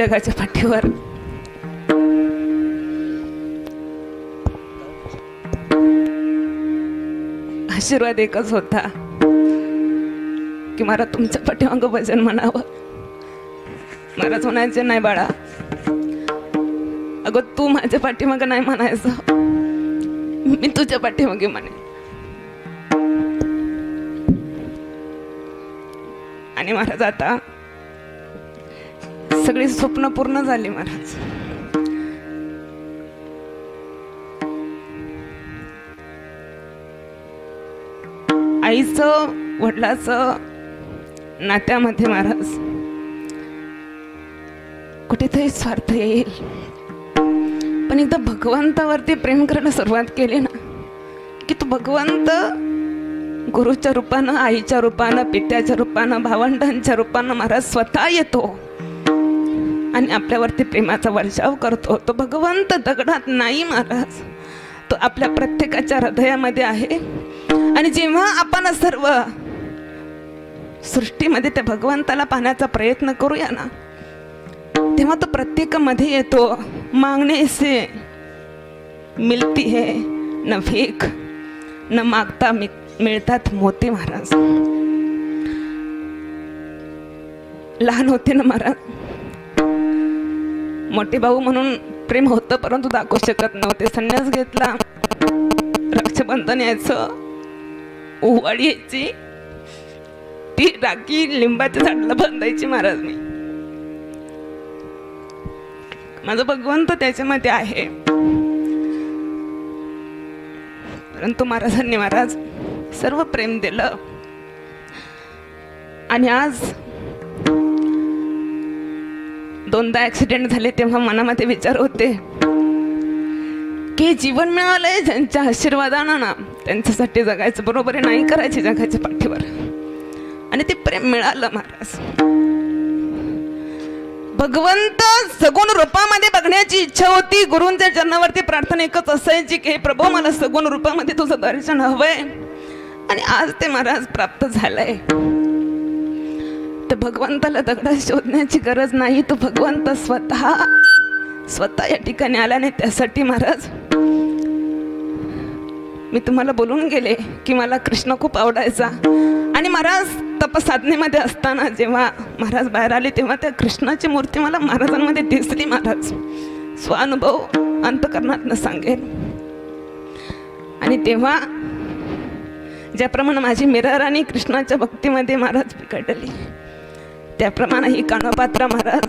जगाच्या पाठीवर आशीर्वाद एकच होता की मला तुमच्या पाठीमागं भजन म्हणावं. महाराज म्हणायचे नाही बाळा, अगं तू माझ्या पाठीमागं नाही म्हणायचं, मी तुझ्या पाठीमागे म्हणे. आणि महाराज आता सगळी स्वप्न पूर्ण झाली. महाराज आईचं वडिलाचं नात्यामध्ये महाराज कुठेतरी स्वार्थ येईल, पण एकदा भगवंतावरती प्रेम करायला सुरुवात केली ना की तो भगवंत गुरुच्या रूपानं, आईच्या रूपानं, पित्याच्या रूपानं, भावंडांच्या रूपानं महाराज स्वतः येतो आणि आपल्यावरती प्रेमाचा वर्षाव करतो. तो भगवंत दगडात नाही महाराज, तो आपल्या प्रत्येकाच्या हृदयामध्ये आहे. आणि जेव्हा आपण सर्व सृष्टीमध्ये त्या भगवंताला पाहण्याचा प्रयत्न करूया ना, तेव्हा तो प्रत्येकामध्ये येतो. मागणे से मिलती है न भीक, न मागता मिळतात मोती. महाराज लहान होते ना महाराज, मोठे भाऊ म्हणून प्रेम होतं परंतु दाखवू शकत नव्हते. संन्यास घेतला, रक्षाबंधन यायचं, उवाडी यायची, ती राखी लिंबाच्या झाडाला बांधायची. महाराज मी माझं भगवंत त्याच्यामध्ये आहे. परंतु महाराजांनी महाराज सर्व प्रेम दिलं. आणि आज दोनदा ऍक्सिडेंट झाले तेव्हा मनामध्ये विचार होते की जीवन मिळालंय ज्यांच्या आशीर्वादानं ना, त्यांच्यासाठी जगायचं, बरोबर आहे, नाही करायचे जगाच्या पाठीवर. आणि ते प्रेम मिळालं. महाराज भगवंत सगुण रूपामध्ये बघण्याची इच्छा होती. गुरूंच्या चरणावरती प्रार्थना एकच असायची की हे प्रभू मला सगुण रूपामध्ये तुझं दर्शन हवंय. आणि आज ते महाराज प्राप्त झालंय. तर भगवंताला दगडात शोधण्याची गरज नाही, तो भगवंत स्वतः या ठिकाणी आला. नाही त्यासाठी महाराज मी तुम्हाला बोलून गेले की मला कृष्ण खूप आवडायचा. आणि महाराज तपसाधनेमध्ये असताना जेव्हा महाराज बाहेर आले तेव्हा त्या कृष्णाची मूर्ती मला महाराजांमध्ये दिसली. महाराज स्वानुभव अंतकरणातनं सांगेल. आणि तेव्हा ज्याप्रमाणे माझी मीराराणी कृष्णाच्या भक्तीमध्ये महाराज बिघडली, त्याप्रमाणे ही कानोपात्रा महाराज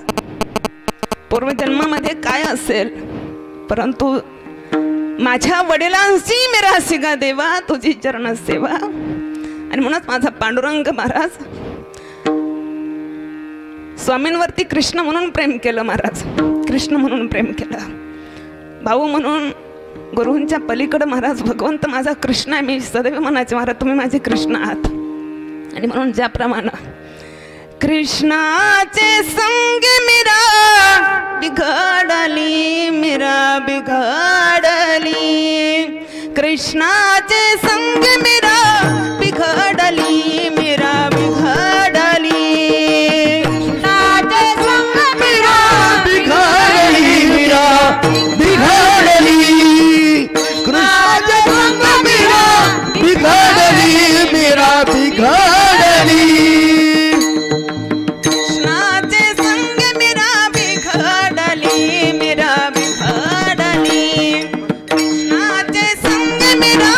पूर्वजन्मामध्ये काय असेल, परंतु माझ्या वडिलांची मिरासी गा देवा तुझी चरण सेवा. आणि म्हणूनच माझा पांडुरंग महाराज स्वामींवरती कृष्ण म्हणून प्रेम केलं. महाराज कृष्ण म्हणून प्रेम केलं. भाऊ म्हणून गुरूंच्या पलीकडे महाराज भगवंत माझा कृष्ण आहे. मी सदैव म्हणायचे महाराज तुम्ही माझे कृष्ण आहात. आणि म्हणून ज्याप्रमाणे कृष्णाचे संग मीरा बिघडली, मीरा बिघडली, कृष्णाचे संग मीरा बिघडली, मीरा बिघडली, कृष्णाचे संग मीरा बिघडली, मीरा बिघडली, कृष्णाचे संग मीरा बिघडली, मीरा बिघडली, कृष्णाचे संग मीरा बिघडली, मीरा बिघडली, कृष्णाचे संग मीरा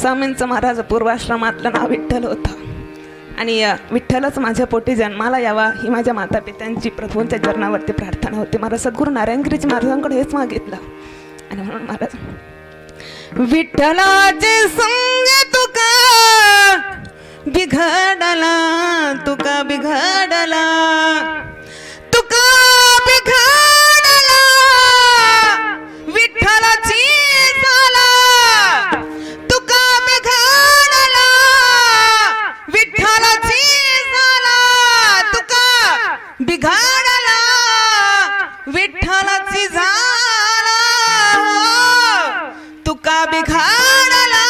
स्वामींचं महाराज पूर्वाश्रमातलं नाव विठ्ठल होतं आणि विठ्ठलच माझ्या पोटी जन्माला यावा ही माझ्या माता पित्यांची प्रभूंच्या चरणावरती प्रार्थना होती. मला सद्गुरू नारायणगिरीजी महाराजांकडे हेच मागितलं आणि म्हणून महाराज विठ्ठलाचे संग तुका बिघडला तुका बिघडला तुका बिघडला विठ्ठलाची झाला तुका बिघडला विठ्ठलाची झाला तुका बिघडला विठ्ठलाची झाला तुका बिघडला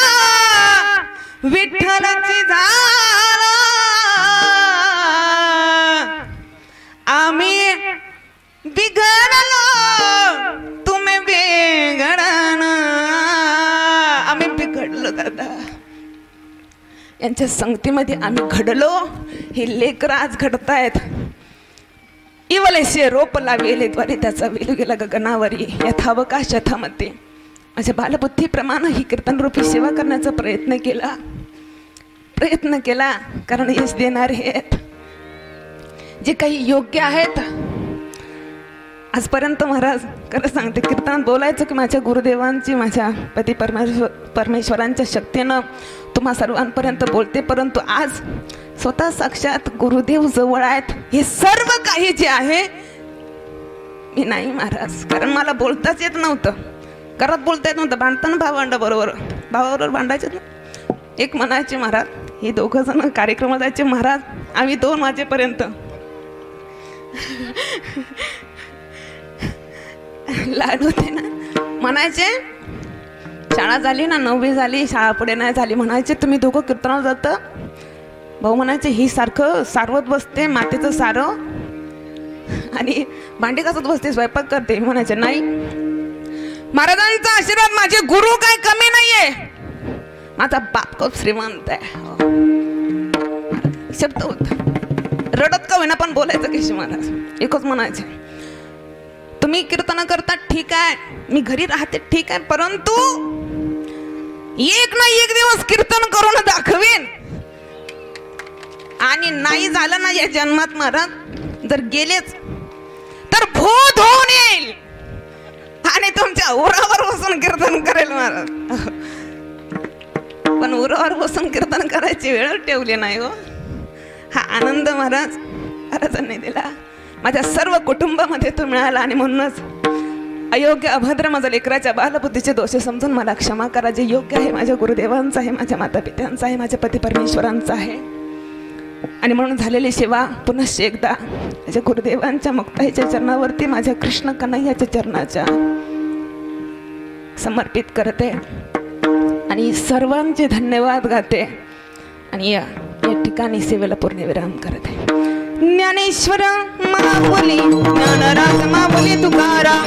विठ्ठलाची झाला आम्ही बिघडलो तुम्ही बिघडना आम्ही बिघडलो दादा यांच्या संगतीमध्ये आम्ही घडलो. हे लेकर आज घडतायत. इवलेसे रोप लावेले द्वारे त्याचा वेलू गेला गगनावरी यथावकाश यथामध्ये माझ्या बालबुद्धीप्रमाणे ही कीर्तनरूपी सेवा करण्याचा प्रयत्न केला कारण यश देणारे आहेत जे काही योग्य आहेत. आजपर्यंत महाराज खरं सांगते कीर्तनात बोलायचं की माझ्या गुरुदेवांची माझ्या पती परमेश्वरांच्या शक्तीनं तुम्हा सर्वांपर्यंत बोलते, परंतु आज स्वतः साक्षात गुरुदेव जवळ आहेत. हे सर्व काही जे आहे मी नाही महाराज, कारण मला बोलताच येत नव्हतं, घरात बोलता येत नव्हतं. भांडताना भावाबरोबर भांडायचे ना. एक म्हणायचे महाराज, हे दोघं जण कार्यक्रमात जायचे महाराज, आम्ही 2 वाजेपर्यंत लाड होते ना. म्हणायचे शाळा झाली ना, 9वी झाली, शाळा पुढे नाही झाली, म्हणायचे तुम्ही दोघं कीर्तनाला जातं. भाऊ म्हणायचे ही सारखं सारवत बसते मातेचं सारं आणि भांडी घासत बसते, स्वयंपाक करते. म्हणायचे नाही, महाराजांचा आशीर्वाद, माझे गुरु काय कमी नाहीये, माझा बाप खूप श्रीमंत आहे. शब्द होता, रडत का होईना पण बोलायचं केशव महाराज. एकच म्हणायचे, तुम्ही कीर्तन करता ठीक आहे, मी घरी राहते ठीक आहे, परंतु एक ना एक दिवस कीर्तन करून दाखवेन. आणि नाही झालं ना या जन्मात महाराज, जर गेलेच तर भूत होऊन येईल आणि तुमच्या उरावर बसून कीर्तन करेल महाराज. पण उरावर बसून कीर्तन करायची वेळ ठेवली नाही हो. हा आनंद महाराज महाराजांनी दिला, माझ्या सर्व कुटुंबामध्ये तो मिळाला. आणि म्हणूनच अयोग्य अभद्र माझ्या लेकराच्या बालबुद्धीचे दोष समजून मला क्षमा करा. जे योग्य आहे माझ्या गुरुदेवांचं आहे, माझ्या माता पित्यांचं आहे, माझ्या पती परमेश्वरांचं आहे. आणि म्हणून झालेली सेवा पुनश्च एकदा माझ्या गुरुदेवांच्या मुक्ताईच्या चरणावरती, माझ्या कृष्ण कन्हैयाच्या चरणाच्या समर्पित करते आणि सर्वांचे धन्यवाद गाते आणि या ठिकाणी सेवेला पूर्णविराम करते. ज्ञानेश्वर महाबोली ज्ञानराज महाबोली तुकाराम,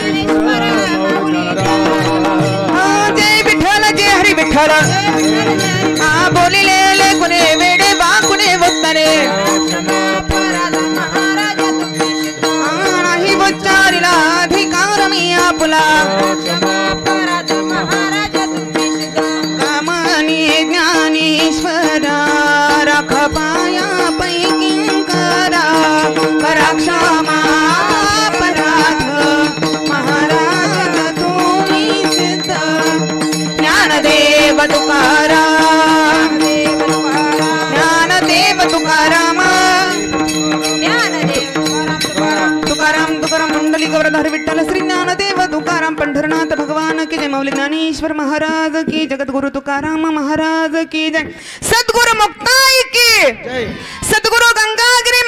जय विठ्ठल जय हरी विठ्ठल. बोलिले कुणे वेडे बा कुणे वक्तरे नाही उच्चारिला अधिकार मी आपला. कामानी ज्ञानेश्वरा राख पाया पैकी करा क्षमा अपराध महाराज तुम्ही सिद्ध. ज्ञानदेव तुकाराम ज्ञानदेव तुकाराम तुकाराम तुकाराम मंडली गौरधर विठ्ठल श्री ज्ञानदेव तुकाराम पंढरनाथ भगवान की जय. मौली ज्ञानेश्वर महाराज की, जगद्गुरु तुकाराम महाराज की जय. सद्गुरु मुक्ताई की, सद्गुरु गंगागिरी